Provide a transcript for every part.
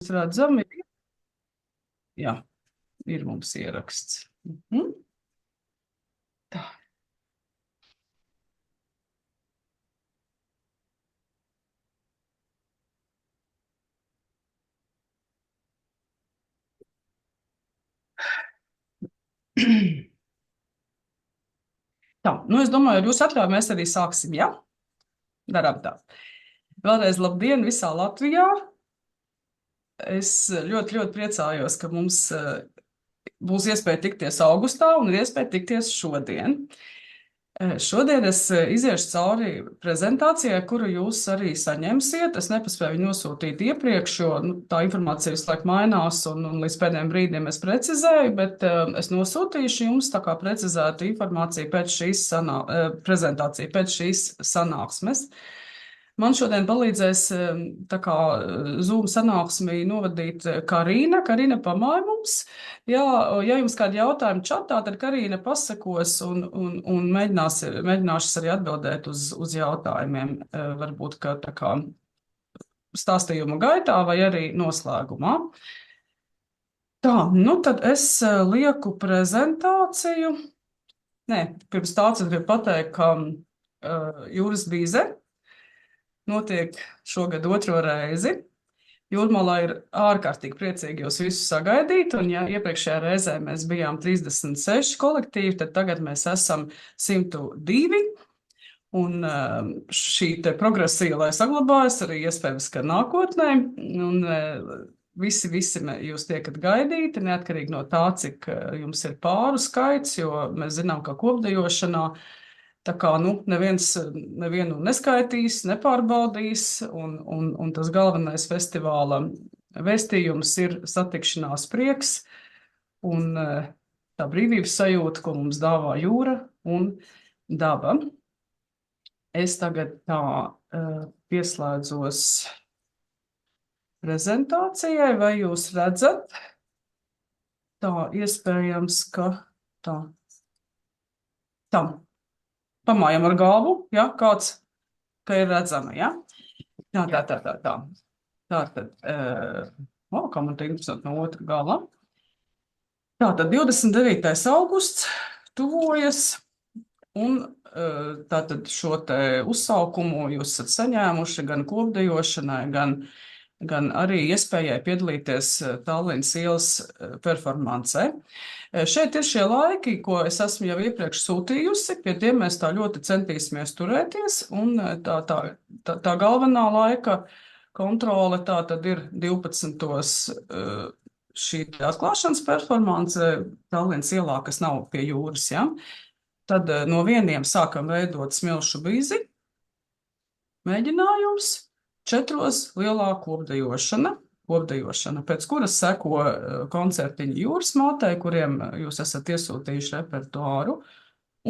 mums redzami. Jā, ir mums ieraksts. Tā. Tā, nu es domāju, ar jūsu atļauju mēs arī sāksim, jā? Darām tā. Vēlreiz labdien visā Latvijā. Es ļoti priecājos, ka mums būs iespēja tikties augustā un ir iespēja tikties šodien. Šodien es iziešu cauri prezentācijai, kuru jūs arī saņemsiet. Es nepaspēju viņu nosūtīt iepriekš, jo tā informācija visu laiku mainās un līdz pēdējiem brīdiem es precizēju, bet es nosūtīšu jums tā kā precizētu informāciju pēc šīs prezentācija, pēc šīs sanāksmes. Man šodien palīdzēs tā kā Zoom sanāksmī novadīt Karina. Karina pamāja mums. Jā, ja jums kādi jautājumi čatā, tad Karina pasakos un mēģināšu arī atbildēt uz jautājumiem. Varbūt, ka tā kā stāstījuma gaitā vai arī noslēgumā. Tā, nu tad es lieku prezentāciju. Nē, pirms tā es gribu pateikt, ka Jūras bīze notiek šogad 2. reizi. Jūrmalā ir ārkārtīgi priecīgi jūs visus sagaidīt, un ja iepriekšējā reizē mēs bijām 36 kolektīvi, tad tagad mēs esam 102, un šī te progresija, lai saglabājas, arī iespējams, ka nākotnē, un visi jūs tiekat gaidīti, neatkarīgi no tā, cik jums ir pāru skaits, jo mēs zinām, ka kopdejošanā tā kā nevienu neskaitīs, nepārbaudīs, un tas galvenais festivāla vēstījums ir satikšanās prieks un tā brīvības sajūta, ko mums dāvā jūra un daba. Es tagad tā pieslēdzos prezentācijai, vai jūs redzat? Tā, iespējams, ka tā. Pamājam ar galvu, ja, kāds, ka ir redzama, ja? Tā. Tātad, kā man te interesanti no otra gala. Tātad 29. augusts tuvojas, un tātad šo te uzsaukumu jūs esat saņēmuši gan kopdejošanai, gan arī iespējai piedalīties Tallinas ielas performancē. Šeit ir šie laiki, ko es esmu jau iepriekš sūtījusi, pie tiem mēs tā ļoti centīsimies turēties, un tā galvenā laika kontrole tā tad ir 12. Šī atklāšanas performance Tallinas ielā, kas nav pie jūras, ja? Tad no 1 sākam veidot smilšu bīzi, mēģinājums, 4 lielā kopdejošana, pēc kuras seko koncertiņi Jūras mātei, kuriem jūs esat iesūtījuši repertuāru,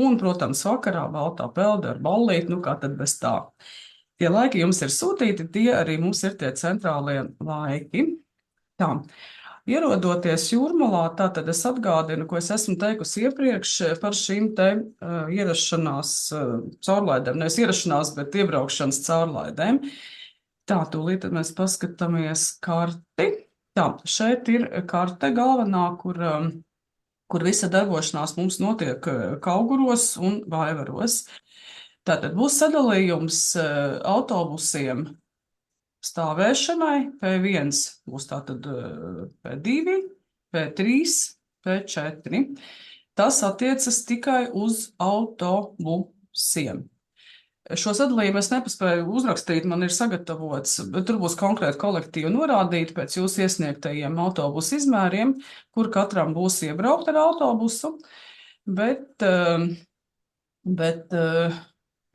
un, protams, vakarā baltā pelde ar ballīti, nu kā tad bez tā. Tie laiki jums ir sūtīti, tie arī mums ir tie centrālie laiki. Tā, ierodoties Jūrmalā, tātad es atgādinu, ko es esmu teikusi iepriekš par šīm te ierašanās caurlaidēm, nevis ierašanās, bet iebraukšanas caurlaidēm. Tā, tūlīt mēs paskatāmies karti. Tā, šeit ir karte galvenā, kur visa darbošanās mums notiek Kauguros un Vaivaros. Tātad būs sadalījums autobusiem stāvēšanai. P1 būs tātad P2, P3, P4. Tas attiecas tikai uz autobusiem. Šo sadalījumu es nepaspēju uzrakstīt, man ir sagatavots, bet tur būs konkrēti kolektīvi norādīti pēc jūsu iesniegtajiem autobusu izmēriem, kur katram būs iebraukt ar autobusu, bet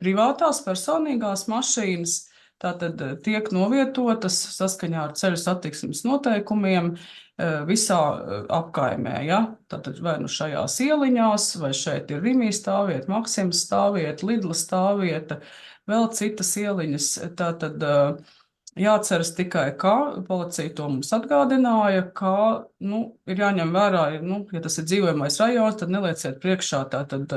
privātās personīgās mašīnas tātad tiek novietotas saskaņā ar ceļu satiksmes noteikumiem visā apkaimē, ja? Tātad vai nu šajās ieliņās, vai šeit ir Rimī stāvvieta, Maksimas stāvvieta, Lidla stāvvieta, vēl citas ieliņas. Tātad jāatceras tikai, ka policija to mums atgādināja, ka, ir jāņem vērā, ja tas ir dzīvojamais rajons, tad nelieciet priekšā tātad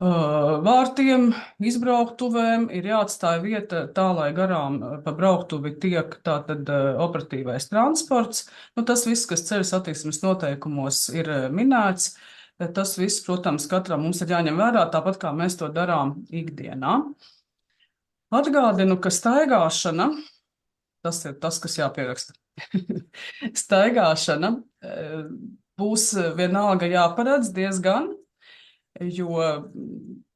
Vārtiem, izbrauktuvēm ir jāatstāj vieta tā, lai garām pa brauktuvi tiek tātad operatīvais transports. Nu, tas viss, kas ceļu satiksmes noteikumos ir minēts, tas viss, protams, katram mums ir jāņem vērā, tāpat kā mēs to darām ikdienā. Atgādinu, ka staigāšana, tas ir tas, kas jāpieraksta. Staigāšana būs vienalga jāparedz diezgan, jo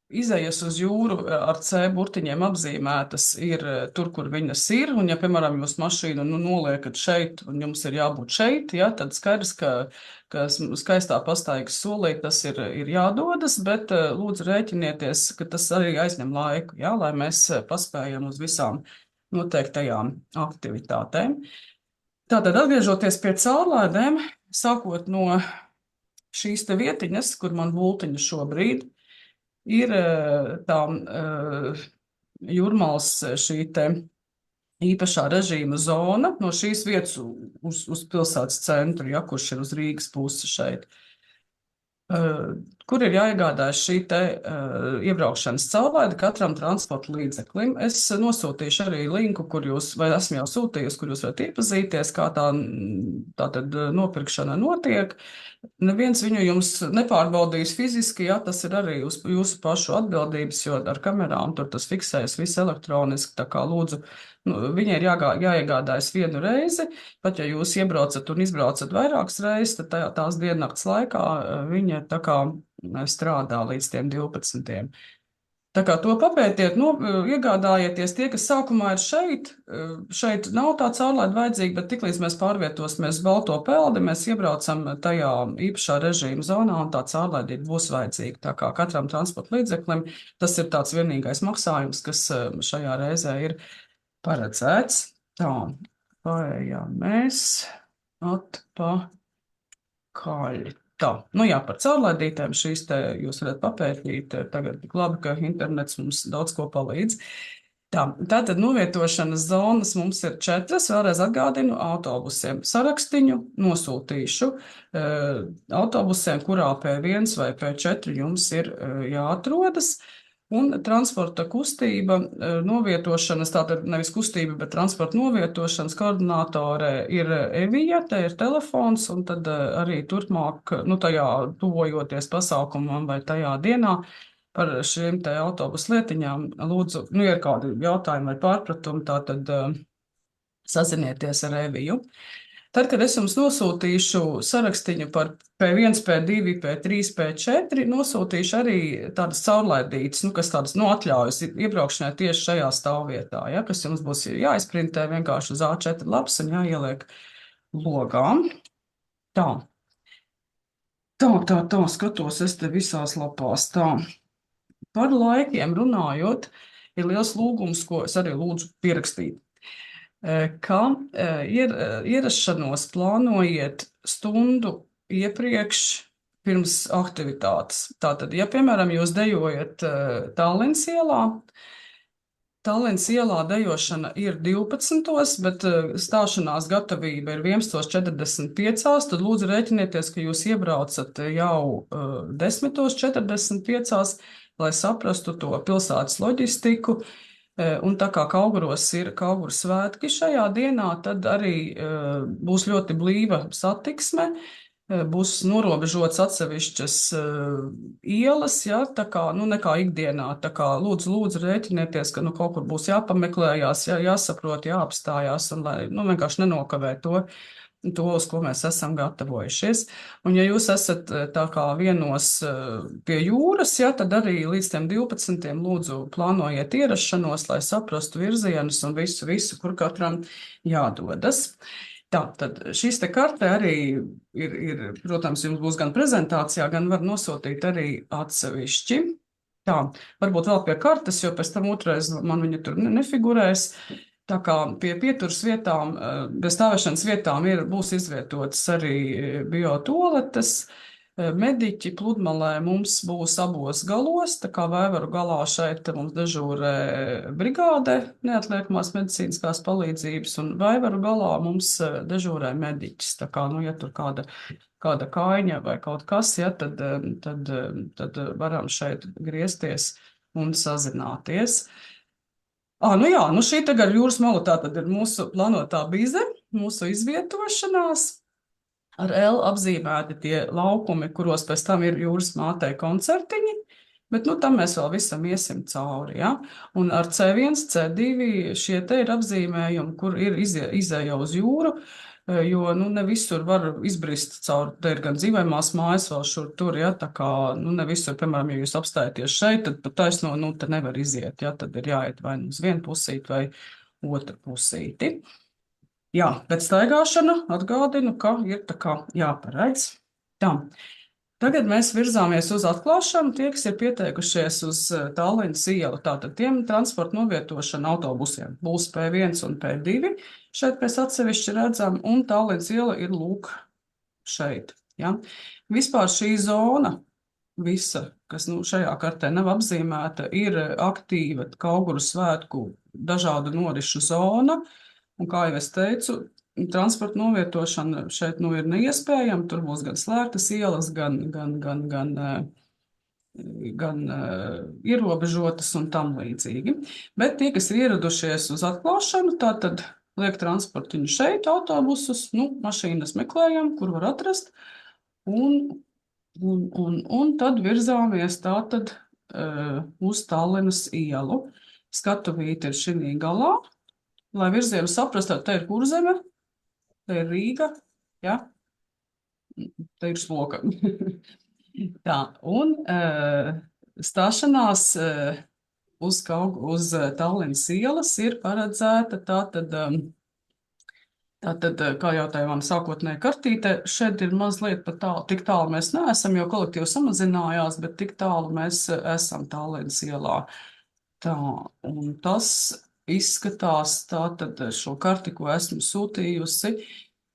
izejas uz jūru ar C burtiņiem apzīmētas ir tur, kur viņas ir, un ja, piemēram, jūs mašīnu noliekat šeit, un jums ir jābūt šeit, ja, tad skaidrs, ka skaistā pastaigas solī tas ir jādodas, bet lūdzu rēķinieties, ka tas arī aizņem laiku, ja, lai mēs paspējam uz visām noteiktajām aktivitātēm. Tātad, atgriežoties pie caurlaidēm, sākot no šīs te vietiņas, kur man bultiņa šobrīd, ir tā Jūrmālas šī te īpašā režīma zona no šīs vietas uz pilsētas centru, ja, kurš ir uz Rīgas pusi šeit. Kur ir jāiegādājas šī te iebraukšanas caurlaide katram transporta līdzeklim. Es nosūtīšu arī linku, kur jūs, vai esmu jau sūtījusi, kur jūs varat iepazīties, kā tātad nopirkšana notiek. Neviens viņu jums nepārbaudīs fiziski, ja tas ir arī uz jūsu pašu atbildības, jo ar kamerām tur tas fiksējas viss elektroniski, tā kā lūdzu, viņai ir jāiegādājas vienu reizi, pat ja jūs iebraucat un izbraucat vairākas reizes, tad tās diennakts laikā viņa tā kā strādā līdz tiem 12. Tā kā to papētiet, iegādājieties tie, kas sākumā ir šeit nav tā caurlaide vajadzīga, bet tiklīdz mēs pārvietosimies uz Balto peldi, mēs iebraucam tajā īpašā režīma zonā un tā caurlaide būs vajadzīga. Tā kā katram transporta līdzeklim tas ir tāds vienīgais maksājums, kas šajā reizē ir paredzēts. Tā, paējām mēs atpakaļ. Tā, jā, par caurlaidītēm šīs te jūs varat papētīt. Tagad tik labi, ka internets mums daudz ko palīdz. Tātad novietošanas zonas mums ir 4. Vēlreiz atgādinu, autobusiem sarakstiņu nosūtīšu. Autobusiem, kurā P1 vai P4 jums ir jāatrodas. Un transporta kustība, novietošanas, tātad nevis kustība, bet transporta novietošanas koordinātore ir Evija, te ir telefons, un tad arī turpmāk, tajā tuvojoties pasākumam vai tajā dienā par šīm te autobusu lietiņām, lūdzu, ja ir kādi jautājumi vai pārpratumi, tātad sazinieties ar Eviju. Tad, kad es jums nosūtīšu sarakstiņu par P1, P2, P3, P4, nosūtīšu arī tādas caurlaidītas, kas tādas atļaujas iebraukšanai tieši šajā stāvvietā, ja, kas jums būs jāizprintē vienkārši uz A4 lapas un jāieliek logā. Tā, skatos es te visās lapās. Tā, par laikiem runājot, ir liels lūgums, ko es arī lūdzu pierakstīt. Ka ierašanos plānojiet stundu iepriekš pirms aktivitātes. Tātad, ja, piemēram, jūs dejojat Tallinas ielā dejošana ir 12, bet stāšanās gatavība ir 11:45, tad lūdzu rēķinieties, ka jūs iebraucat jau 10:45, lai saprastu to pilsētas loģistiku. Un tā kā Kauguros ir Kauguru svētki šajā dienā, tad arī būs ļoti blīva satiksme, būs norobežots atsevišķas ielas, ja, tā kā, nekā ikdienā, tā kā lūdzu rēķinieties, ka kaut kur būs jāpameklējās, jāsaprot, jāapstājās, un lai vienkārši nenokavē to, uz ko mēs esam gatavojušies. Un ja jūs esat tā kā vienos pie jūras, ja, tad arī līdz tiem 12. lūdzu plānojiet ierašanos, lai saprastu virzienus un visu, kur katram jādodas. Tad šīs te karte arī ir, protams, jums būs gan prezentācijā, gan var nosūtīt arī atsevišķi. Tā, varbūt vēl pie kartes, jo pēc tam otrais man viņa tur nefigurēs. Tā kā pie pieturas vietām, bez stāvēšanas vietām būs izvietotas arī biotoaletes. Mediķi pludmalē mums būs abos galos, tā kā Vēveru galā šeit mums dežūrē brigāde neatliekamās medicīniskās palīdzības, un Vēveru galā mums dežūrē mediķis. Tā kā, nu, ja tur kāda kaiņa vai kaut kas, ja, tad varam šeit griezties un sazināties. Nu jā, nu šī tagad jūras malu tā tad ir mūsu plānotā bīze, mūsu izvietošanās. Ar L apzīmēti tie laukumi, kuros pēc tam ir jūras mātei koncertiņi, bet nu, tam mēs vēl visam iesim cauri. Ja? Un ar C1, C2 šie te ir apzīmējumi, kur ir izēja uz jūru, jo nu, ne visur var izbrist cauri. Te ir gan dzīvojamās mājas vēl šur tur, ja? Tā kā nu, ne visur, piemēram, ja jūs apstājaties šeit, tad pat taisno, nu, te nevar iziet, ja? Tad ir jāiet vai nu uz vienu pusīti vai otru pusīti. Jā, bet staigāšana atgādinu, ka ir tā kā jāparedz. Tā. Tagad mēs virzāmies uz atklāšanu. Tie, kas ir pieteikušies uz Tallinas ielu, tātad tiem transporta novietošana autobusiem būs P1 un P2. Šeit mēs atsevišķi redzam, un Tallinas iela ir lūk šeit. Ja? Vispār šī zona, visa, kas nu, šajā kartē nav apzīmēta, ir aktīva Kauguru svētku dažādu norišu zona. Un kā jau es teicu, transporta novietošana šeit nu ir neiespējama. Tur būs gan slēgtas ielas, gan ierobežotas un tam līdzīgi. Bet tie, kas ir ieradušies uz atklāšanu, tā tad liek transportiņu šeit, autobusus, nu, mašīnas meklējam, kur var atrast. Un tad virzāmies tātad uz Tallinas ielu. Skatuvīte ir šī galā. Lai virzienu saprastu, te ir Kurzeme, te ir Rīga, ja? Te ir Sloka. Tā, un stāšanās uz Tallinas ielas ir paredzēta tātad, kā jau tā man sākotnēji kartīte, šeit ir mazliet pat tālu, tik tālu mēs neesam, jo kolektīvi samazinājās, bet tik tālu mēs esam Tallinas ielā. Tā, un tas izskatās tātad šo karti, ko esmu sūtījusi,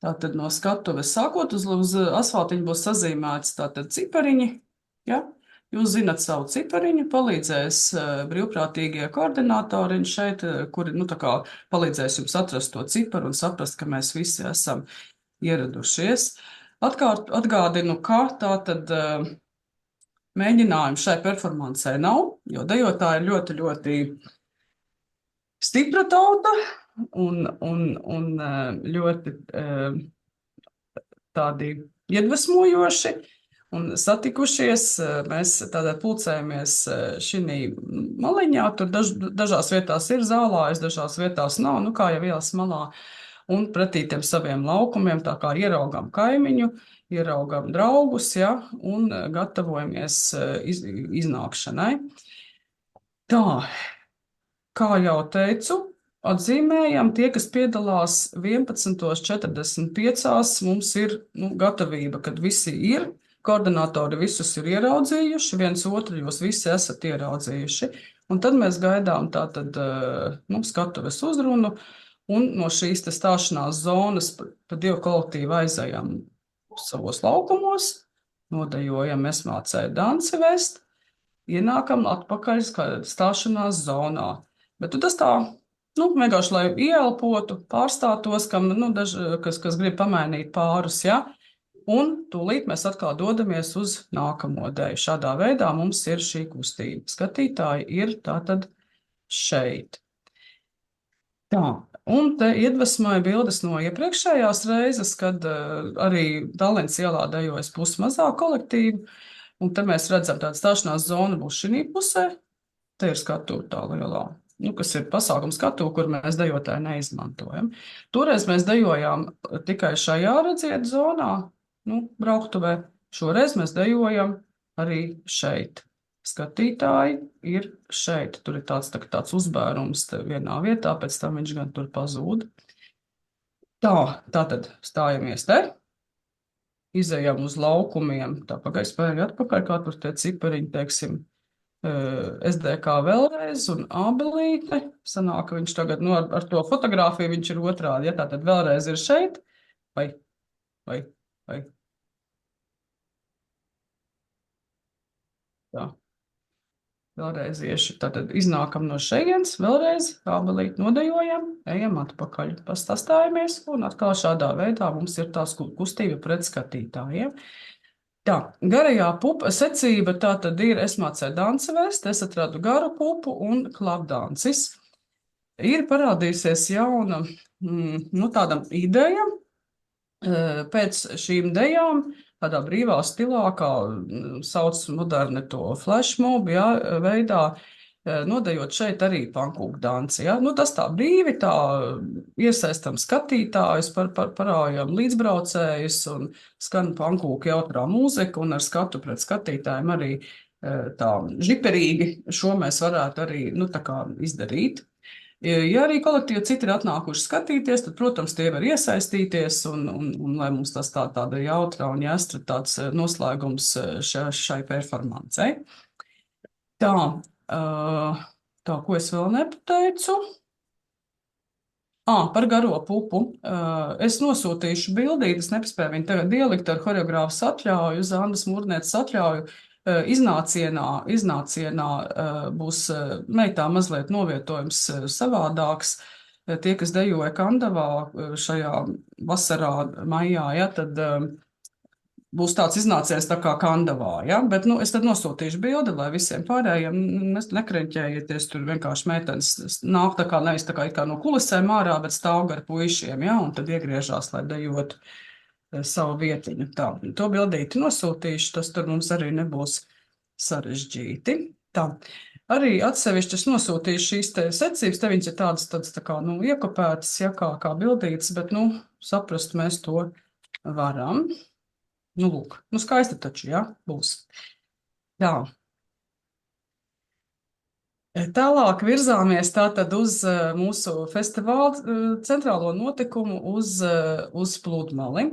tātad no skatuves sākot uz asfaltiņu būs sazīmēts tātad cipariņi, ja? Jūs zinat savu cipariņu, palīdzēs brīvprātīgie koordinātori šeit, kuri, nu tā kā palīdzēs jums atrast to ciparu un saprast, ka mēs visi esam ieradušies. Atgādinu, ka tātad mēģinājumu šai performancei nav, jo dejotāji ir ļoti, ļoti stipra tauta un ļoti tādi iedvesmojoši un satikušies. Mēs tādā pulcējamies šī maliņā, tur dažās vietās ir zālājas, dažās vietās nav, nu kā jau ielas malā, un pretī tiem saviem laukumiem, tā kā ieraugam kaimiņu, ieraugam draugus, ja, un gatavojamies iznākšanai. Tā. Kā jau teicu, atzīmējam, tie, kas piedalās 11:45, mums ir gatavība, kad visi ir. Koordinātori visus ir ieraudzījuši, viens otru jūs visi esat ieraudzījuši. Un tad mēs gaidām tātad skatuves uzrunu, un no šīs te stāšanās zonas pa divu kolektīvu aizējam savos laukumos, nodejojam esmācē danci vest, ienākam atpakaļ stāšanās zonā. Bet tas tā, vienkārši, lai ieelpotu, pārstātos, kas grib pamainīt pārus, ja? Un tūlīt mēs atkal dodamies uz nākamo deju. Šādā veidā mums ir šī kustība. Skatītāji ir tātad šeit. Tā, un te iedvesmoja bildes no iepriekšējās reizes, kad arī Tallinas ielā dejojas pusmazāk kolektīvu, un te mēs redzam tādu stāšanās zonu būs šī pusē, te ir skatuve tā lielā. Kas ir pasākums skatuve, kur mēs dejotāji neizmantojam. Toreiz mēs dejojām tikai šajā redziet zonā, brauktuvē. Šoreiz mēs dejojam arī šeit. Skatītāji ir šeit. Tur ir tāds uzbērums vienā vietā, pēc tam viņš gan tur pazūd. Tātad stājamies te. Izejam uz laukumiem. Tā pagaid spēļi atpakaļ, kā tur tie cipariņi, teiksim, SDK vēlreiz un Ābelīte. Sanāk, ka viņš tagad, ar to fotogrāfiju viņš ir otrādi. Ja tātad vēlreiz ir šeit, vai. Tā. Vēlreiz iešu. Tātad iznākam no šejienes, vēlreiz kābelīt nodejojam, ejam atpakaļ, pastāstājamies, un atkal šādā veidā mums ir tās kustība pret skatītājiem. Tā, garajā pupa secība tā tad ir, es mācēju danci vest, es atradu garu pupu un klapdancis. Ir parādījusies jauna, nu tāda ideja, pēc šīm dejām, tādā brīvā stilā, kā sauc moderni to flashmob, ja, veidā, nodejot šeit arī pankūku danci. Ja. Nu, tas tā brīvi, tā iesaistam skatītājus, parājam līdzbraucējus un skan pankūku jautrā mūzika un ar skatu pret skatītājiem arī tā žiperīgi šo mēs varētu arī, nu, tā kā izdarīt. Ja arī kolektīvi citi ir atnākuši skatīties, tad, protams, tie var iesaistīties un lai mums tas tāda jautra un jāstra tāds noslēgums šai performancei. Tā, ko es vēl nepateicu? Par garo pupu. Es nosūtīšu bildīt, es nepaspēju viņu tagad ielikt ar horeogrāfas atļauju, Zandas Mūrnietes atļauju. Iznācienā būs meitā mazliet novietojums savādāks. Tie, kas dejoja Kandavā šajā vasarā, maijā, ja, tad būs tāds iznāciens tā kā Kandavā, ja, bet, nu, es tad nosūtīšu bildi, lai visiem pārējiem nekreņķējieties, tur vienkārši meitenes nāk tā kā nevis tā kā no kulisēm ārā, bet stāv gar puišiem, ja, un tad iegriežās, lai dejotu savu vietiņu. Tā, to bildīti nosūtīšu, tas tur mums arī nebūs sarežģīti. Tā, arī atsevišķi es nosūtīšu šīs te secības, te viņas ir tādas tā kā, nu, iekopētas, ja, kā bildītas, bet, nu, saprast mēs to varam. Nu, lūk, nu, skaisti taču, ja, būs. Tā. Tālāk virzāmies tātad uz mūsu festivāla centrālo notikumu uz Pludmali.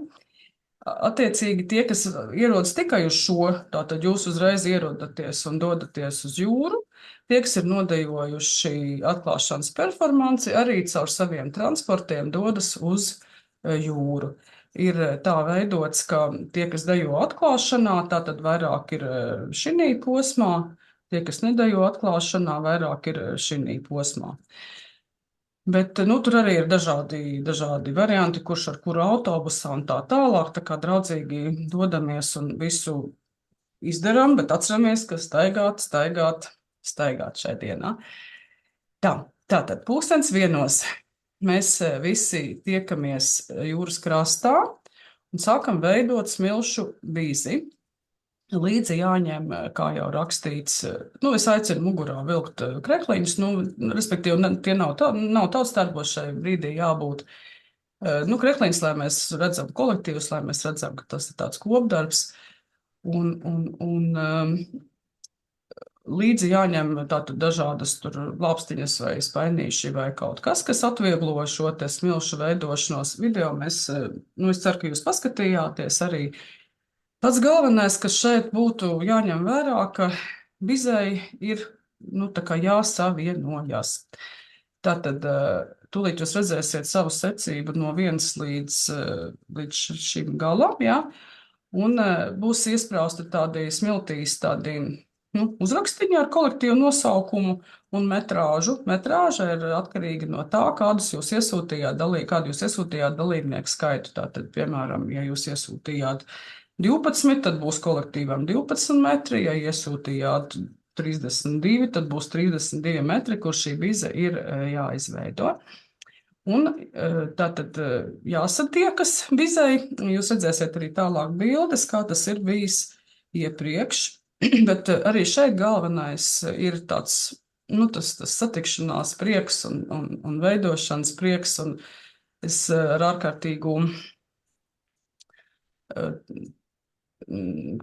Attiecīgi tie, kas ierodas tikai uz šo, tātad jūs uzreiz ierodaties un dodaties uz jūru. Tie, kas ir nodejojuši atklāšanas performanci, arī caur saviem transportiem dodas uz jūru. Ir tā veidots, ka tie, kas dejo atklāšanā, tātad vairāk ir šinī posmā, tie, kas nedejo atklāšanā, vairāk ir šinī posmā. Bet, nu, tur arī ir dažādi varianti, kurš ar kuru autobusā un tā tālāk, tā kā draudzīgi dodamies un visu izdarām, bet atceramies, ka staigāt šai dienā. Tātad 1:00 mēs visi tiekamies jūras krastā un sākam veidot smilšu bīzi. Līdzi jāņem, kā jau rakstīts, nu, es aicinu mugurā vilkt krekliņus, nu, respektīvi, tie nav tautstērpos šai brīdī jābūt. Nu, krekliņus, lai mēs redzam kolektīvus, lai mēs redzam, ka tas ir tāds kopdarbs. Un līdzi jāņem tātad dažādas tur lāpstiņas vai spainīši vai kaut kas atvieglo šo te smilšu veidošanos. Video mēs, nu, es ceru, ka jūs paskatījāties arī. Pats galvenais, kas šeit būtu jāņem vērā, ka bizei ir, nu, tā kā jāsavienojas. Tātad, tūlīt jūs redzēsiet savu secību no 1 līdz šim galam, ja, un būs iesprausti tādi smiltīs, tādi, nu, uzrakstiņi ar kolektīvu nosaukumu un metrāžu. Metrāža ir atkarīga no tā, kādu jūs iesūtījāt dalībnieku skaitu. Tātad, piemēram, ja jūs iesūtījāt 12, tad būs kolektīvam 12 metri, ja iesūtījāt 32, tad būs 32 metri, kur šī bize ir jāizveido. Un tātad jāsatiekas bizei, jūs redzēsiet arī tālāk bildes, kā tas ir bijis iepriekš, bet arī šeit galvenais ir tāds, nu, tas satikšanās prieks un veidošanas prieks, un es ar ārkārtīgu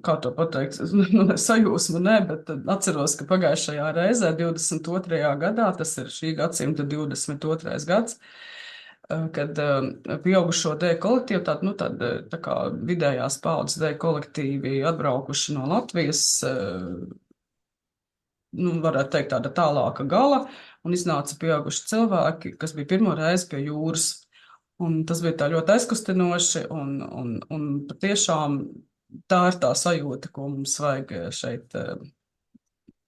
kā to pateikt, nu, sajūsmu, bet atceros, ka pagājušajā reizē, 22. gadā, tas ir šī gadsimta 22. gads, kad pieaugušo deju kolektīvu, tā kā vidējās paudzes deju kolektīvi atbraukuši no Latvijas, nu, varētu teikt tāda tālāka gala, un iznāca pieauguši cilvēki, kas bija pirmo reizi pie jūras. Un tas bija tā ļoti aizkustinoši, un patiešām tā ir tā sajūta, ko mums vajag šeit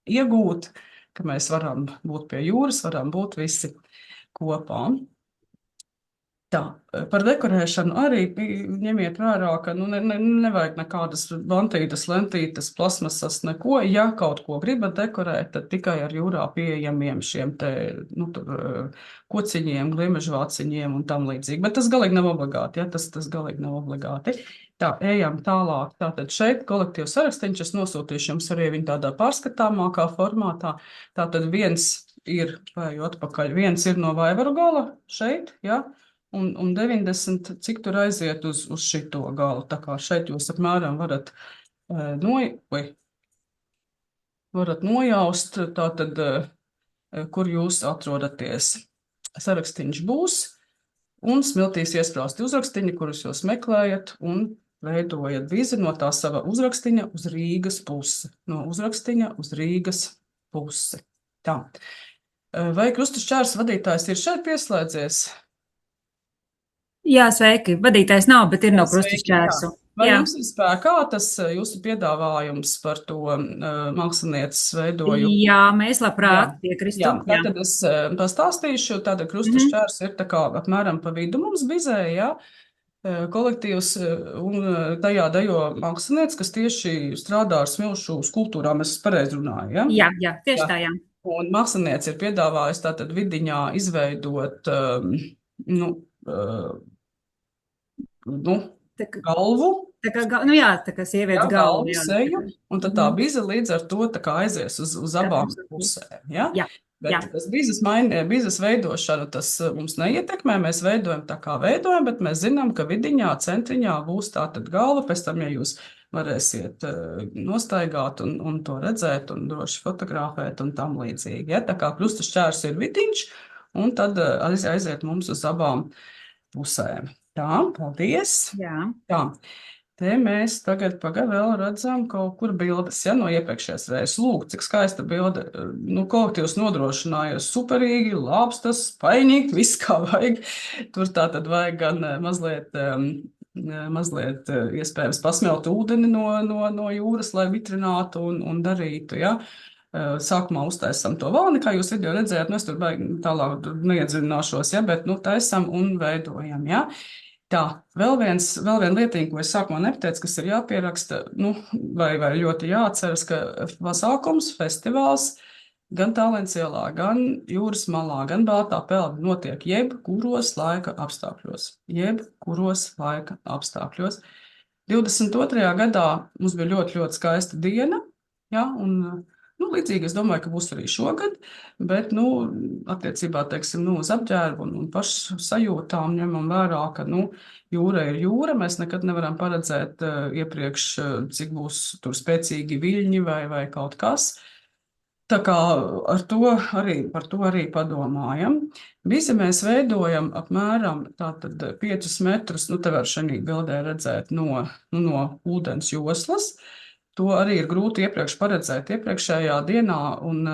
iegūt, ka mēs varam būt pie jūras, varam būt visi kopā. Tā, par dekorēšanu arī ņemiet vērā, ka nevajag nekādas vantītas, lentītes, plasmasas, neko. Ja kaut ko gribat dekorēt, tad tikai ar jūrā pieejamiem šiem te, kociņiem, gliemežvāciņiem un tam līdzīgi. Bet tas galīgi nav obligāti, ja, tas galīgi nav obligāti. Tā, ejam tālāk. Tātad šeit kolektīvs sarakstiņš, es nosūtīšu jums arī viņu tādā pārskatāmākā formātā. Tātad viens ir, vai atpakaļ, viens ir no Vaivaru gala šeit, ja. Un 90, cik tur aiziet uz šito galu. Tā kā šeit jūs apmēram varat, varat nojaust, tātad, kur jūs atrodaties. Sarakstiņš būs, un smiltīs iesprāsti uzrakstiņi, kurus jūs meklējat, un veidojat vizi no tā sava uzrakstiņa uz Rīgas pusi. No uzrakstiņa uz Rīgas pusi. Tā. Vai krustašķērs vadītājs ir šeit pieslēdzies? Jā, sveiki. Vadītājs nav, bet ir no krustašķērsu. Vai jums ir spēkā tas jūsu piedāvājums par to mākslinieces veidojumu? Jā, mēs labprāt piekristu. Jā, tātad es pastāstīšu, tāda krustašķērs ir tā kā apmēram pa vidu mums bizē, jā. Kolektīvs un tajā dejo mākslinieca, kas tieši strādā ar smilšu skulptūrām, es pareizi runāju, ja? Jā, tieši tā, jā. Un mākslinieca ir piedāvājusi tātad vidiņā izveidot, galvu. Tā kā sievietes galvu. Jā, seju, un tad tā bize līdz ar to tā kā aizies uz abām pusēm, ja? Bet tas bizes veidošana, tas mums neietekmē, mēs veidojam tā kā veidojam, bet mēs zinām, ka vidiņā, centriņā būs tātad galva, pēc tam, ja jūs varēsiet nostaigāt un to redzēt un droši fotografēt un tam līdzīgi, ja? Tā kā krustašķērs ir vidiņš, un tad aiziet mums uz abām pusēm. Tā, paldies. Jā. Tā. Te mēs tagad vēl redzam kaut kur bildes, ja, no iepriekšējās reizes. Lūk, cik skaista bilde. Kolektīvs nodrošinājies superīgi, lāpstas, spaiņi, viss kā vajag. Tur tā tad vajag gan mazliet iespējams pasmelt ūdeni no jūras, lai vitrinātu un darītu, ja. Sākumā uztaisam to valni, kā jūs video redzējāt, es tur tālāk neiedziļināšos, ja, bet taisam un veidojam, ja. Tā, vēl viena lietiņa, ko es sākumā nepateicu, kas ir jāpieraksta, vai ļoti jāatceras, ka pasākums, festivāls, gan Tālens ielā, gan jūras malā, gan Baltā peldi notiek jebkuros laika apstākļos. 22. gadā mums bija ļoti skaista diena, ja, un līdzīgi es domāju, ka būs arī šogad, bet, attiecībā, teiksim, uz apģērbu un pašu sajūtām ņemam vērā, ka, jūra ir jūra, mēs nekad nevaram paredzēt iepriekš, cik būs tur spēcīgi viļņi vai kaut kas. Tā kā par to arī padomājam. Visi mēs veidojam apmēram tātad 5 metrus, te var šajā bildē redzēt no ūdens joslas. To arī ir grūti iepriekš paredzēt iepriekšējā dienā, un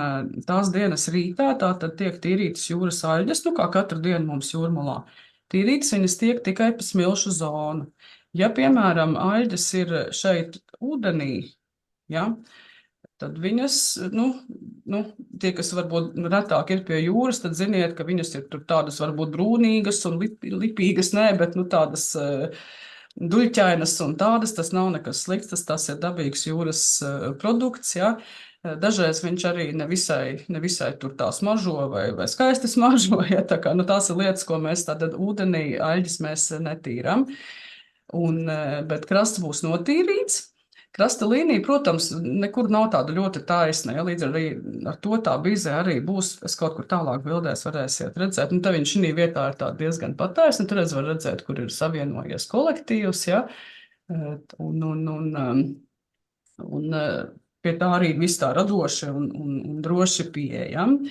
tās dienas rītā tātad tiek tīrītas jūras aļģes, kā katru dienu mums jūrmalā. Tīrītas viņas tiek tikai pa smilšu zonu. Ja, piemēram, aļģes ir šeit ūdenī, ja, tad viņas, tie, kas varbūt retāk ir pie jūras, tad ziniet, ka viņas ir tur tādas varbūt brūnīgas un lipīgas, bet tādas duļķainas un tādas, tas nav nekas slikts, tas ir dabīgs jūras produkts, ja. Dažreiz viņš arī nevisai tur tā smaržo vai skaisti smaržo, ja, tā kā, tās ir lietas, ko mēs tātad ūdenī aļģes mēs netīram, bet krasts būs notīrīts. Krasta līnija, protams, nekur nav tāda ļoti taisna, ja, līdz ar to tā bize arī būs, es kaut kur tālāk bildēs varēsiet redzēt, te viņš šī vietā ir tā diezgan pataisna, tur var redzēt, kur ir savienojies kolektīvs, ja, un pie tā arī viss tā radoši un droši pieejam.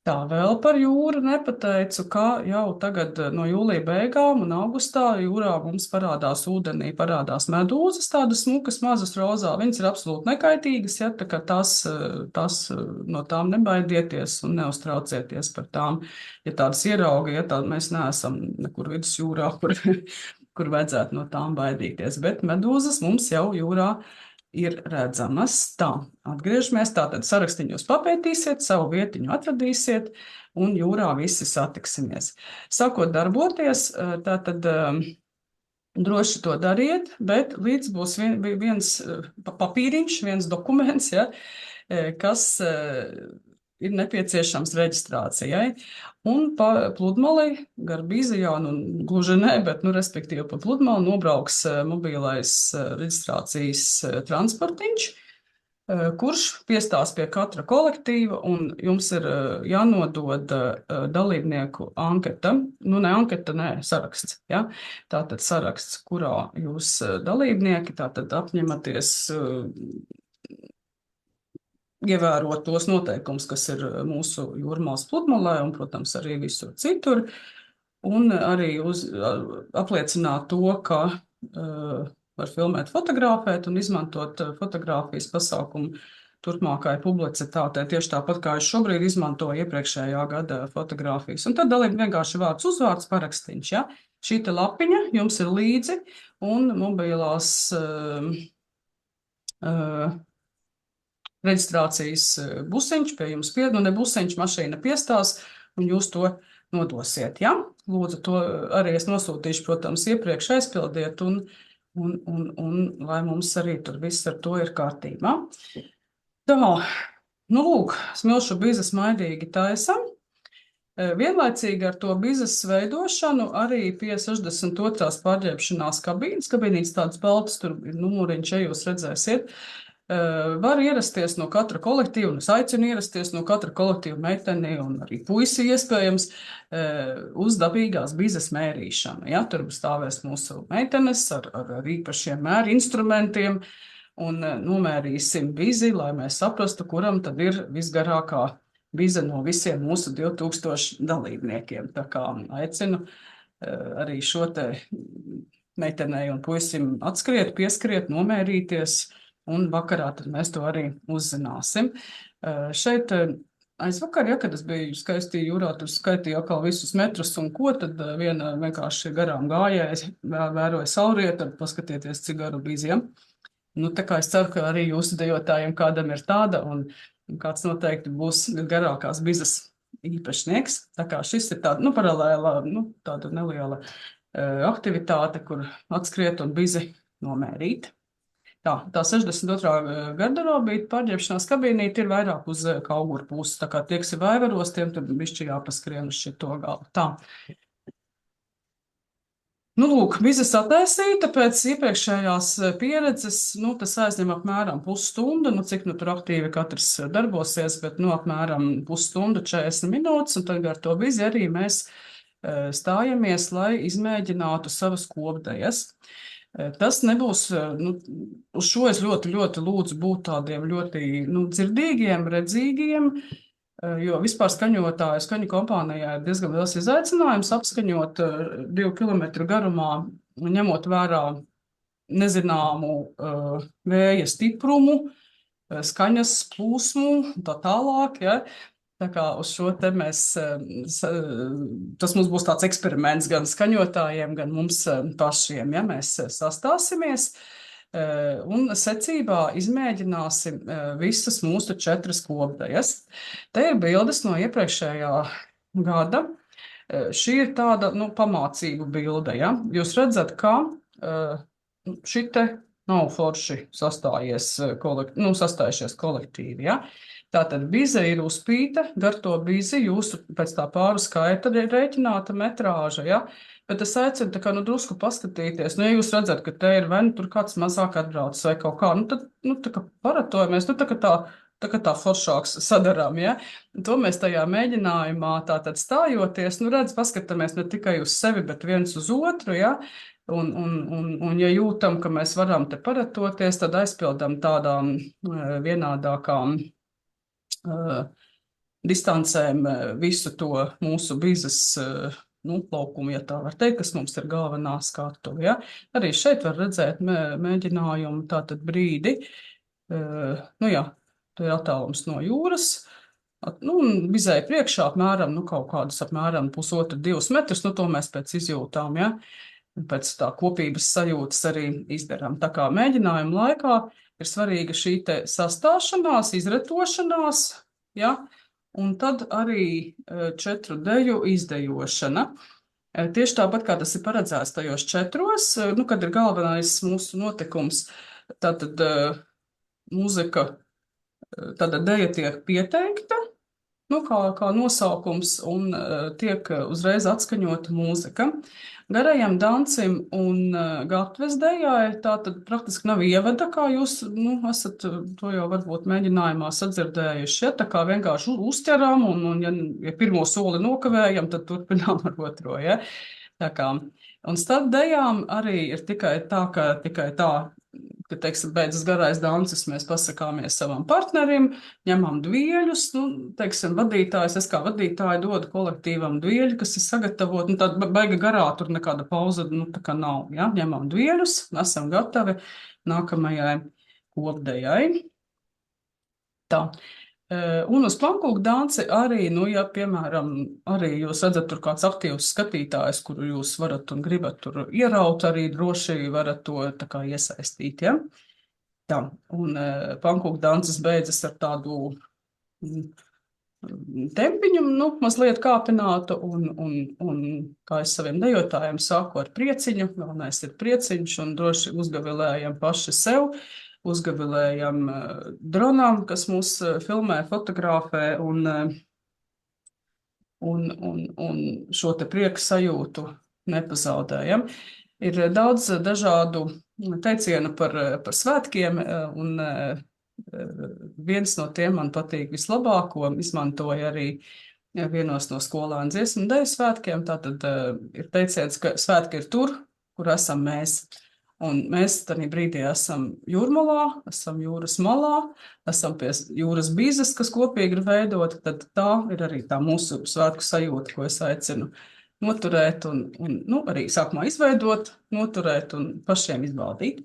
Tā, vēl par jūru nepateicu, ka jau tagad no jūlija beigām un augustā jūrā mums ūdenī parādās medūzas, tādas smukas, mazas rozā. Viņas ir absolūti nekaitīgas, ja, tā kā tās no tām nebaidieties un neuztraucieties par tām. Ja tādas ierauga, ja tāda mēs neesam nekur vidusjūrā, kur vajadzētu no tām baidīties, bet medūzas mums jau jūrā ir redzamas. Tā, atgriežamies, tātad sarakstiņu jūs papētīsiet, savu vietiņu atradīsiet, un jūrā visi satiksimies. Sākot darboties, tātad droši to dariet, bet līdz būs viens papīriņš, viens dokuments, ja, kas ir nepieciešams reģistrācijai. Un pa pludmali gar Bīzijā, nu gluži ne, bet, nu, respektīvi pa pludmali nobrauks mobilais reģistrācijas transportiņš, kurš piestās pie katra kolektīva, un jums ir jānodod dalībnieku anketa, nu ne anketa, ne, saraksts, ja? Tātad saraksts, kurā jūs dalībnieki tātad apņematies ievērot tos noteikumus, kas ir mūsu jūrmālas pludmalē un, protams, arī visur citur, un arī apliecināt to, ka var filmēt, fotografēt un izmantot fotografijas pasākumu turpmākai publicitātei, tieši tāpat kā es šobrīd izmantoju iepriekšējā gada fotografijas. Un tad dalība vienkārši vārds uzvārds parakstīņš, ja? Šī te lapiņa jums ir līdzi un mobilās reģistrācijas busiņš pie jums nu ne busiņš, mašīna piestās, un jūs to nodosiet, ja? Lūdzu, to arī es nosūtīšu, protams, iepriekš aizpildiet, un lai mums arī tur viss ar to ir kārtībā. Tā, nu lūk, smilšu bizes maidīgi taisam. Vienlaicīgi ar to bizes veidošanu arī pie 62. pārģērbšanās kabīnītes tādas baltas, tur ir numuriņš, ja jūs redzēsiet, var ierasties no katra kolektīva, un es aicinu ierasties no katra kolektīva meiteni un arī puisi iespējams uz dabīgās bizes mērīšanu. Ja? Tur stāvēs mūsu meitenes ar īpašiem mēri instrumentiem un nomērīsim bizi, lai mēs saprastu, kuram tad ir visgarākā bize no visiem mūsu 2000 dalībniekiem. Tā kā aicinu arī šo te meitenei un puisim atskriet, pieskriet, nomērīties, un vakarā tad mēs to arī uzzināsim. Šeit aizvakar, ja, kad es biju skaisti jūrā, tur skaitīju atkal visus metrus un ko, tad viena vienkārši garām gājēja, vēroja saulrietu, tad paskatieties, cik garu bīziem. Nu, tā kā es ceru, ka arī jūsu dejotājiem kādam ir tāda, un kāds noteikti būs garākās bizes īpašnieks. Tā kā šis ir tāda, nu, paralēla, nu, tāda neliela aktivitāte, kur atskriet un bizi nomērīt. Tā 62. garderobīte pārģērbšanās kabīnīte ir vairāk uz kauguru puses, tā kā tie, kas ir vaivaros, tiem tad bišķi jāpaskrien uz šito galu. Tā. Nu, lūk, bizes attaisīta pēc iepriekšējās pieredzes, nu, tas aizņem apmēram pusstundu, nu, cik nu tur aktīvi katrs darbosies, bet, nu, apmēram pusstundu 40 minūtes, un tad ar to bizi arī mēs stājamies, lai izmēģinātu savas kopdejas. Tas nebūs, nu, uz šo es ļoti, ļoti lūdzu būt tādiem ļoti, nu, dzirdīgiem, redzīgiem, jo vispār skaņu kompānijā ir diezgan liels izaicinājums apskaņot 2 kilometru garumā, ņemot vērā nezināmu vēja stiprumu, skaņas plūsmu, tā tālāk, ja. Tā kā uz šo te mēs, tas mums būs tāds eksperiments gan skaņotājiem, gan mums pašiem, ja mēs sastāsimies un secībā izmēģināsim visas mūsu 4 kopdejas. Te ir bildes no iepriekšējā gada. Šī ir tāda, nu, pamācīgu bilde, ja. Jūs redzat, ka šite nav forši sastājušies kolektīvi, ja. Tātad bize ir uzpīta, gar to bizi jūsu pēc tā pāru skaita ir rēķināta metrāža, ja? Bet es aicinu tā kā, nu, drusku paskatīties, nu, ja jūs redzat, ka te ir vai nu tur kāds mazāk atbraucis vai kaut kā, nu, tad, nu, tā kā paratojamies, nu, tā kā tā foršāks sadarām, ja? To mēs tajā mēģinājumā tātad stājoties, nu, redz, paskatāmies ne tikai uz sevi, bet viens uz otru, ja? Un ja jūtam, ka mēs varam te paratoties, tad aizpildam tādām vienādākām distancēm visu to mūsu bizes nu, laukumu, ja tā var teikt, kas mums ir galvenā skatuve. Ja? Arī šeit var redzēt mēģinājumu tātad brīdi. Nu jā, tu ir attālums no jūras. Nu, un bizēja priekšā apmēram, nu, kaut kādus apmēram 1,5–2 metrus, nu, to mēs pēc izjūtām, ja? pēc tā kopības sajūtas arī izdarām. Tā kā mēģinājuma laikā ir svarīga šī te sastāšanās, izretošanās, ja, un tad arī 4 deju izdejošana. Tieši tāpat kā tas ir paredzēts tajos 4, nu, kad ir galvenais mūsu notikums, tātad mūzika, tāda deja tiek pieteikta, nu, kā nosaukums, un tiek uzreiz atskaņota mūzika. Garajam dancim un gatves dejai tā tad praktiski nav ievada, kā jūs, nu, esat to jau varbūt mēģinājumā sadzirdējuši, ja, tā kā vienkārši uzķeram, un ja pirmo soli nokavējam, tad turpinām ar otro, ja. Tā kā, un starp dejām arī ir tikai tā, ka, teiksim, beidzas garais dancis, mēs pasakāmies savam partnerim, ņemam dvieļus, nu, teiksim, vadītājs, es kā vadītāja dodu kolektīvam dvieļu, kas ir sagatavot, nu, tāda baiga garā, tur nekāda pauza, nu, tā kā nav, ja, ņemam dvieļus, esam gatavi nākamajai kopdejai. Tā. Un uz pankūku danci arī, nu, ja, piemēram, arī jūs redzat tur kāds aktīvs skatītājs, kuru jūs varat un gribat tur ieraut, arī droši varat to tā kā iesaistīt, ja. Tā, un pankūku dances beidzas ar tādu tempiņu, nu, mazliet kāpinātu, un kā es saviem dejotājiem saku, ar prieciņu, galvenais ir prieciņš, un droši uzgavilējam paši sev, uzgavilējam dronām, kas mūs filmē, fotografē, un šo te prieku sajūtu nepazaudējam. Ir daudz dažādu teicienu par svētkiem, un viens no tiem man patīk vislabāk, ko izmantoja arī vienos no skolēnu dziesmu deju svētkiem. Tātad ir teiciens, ka svētki ir tur, kur esam mēs. Un mēs tādā brīdī esam jūrmalā, esam jūras malā, esam pie jūras bīzes, kas kopīgi ir veidota, tad tā ir arī tā mūsu svētku sajūta, ko es aicinu noturēt un nu, arī sākumā izveidot, noturēt un pašiem izbaudīt.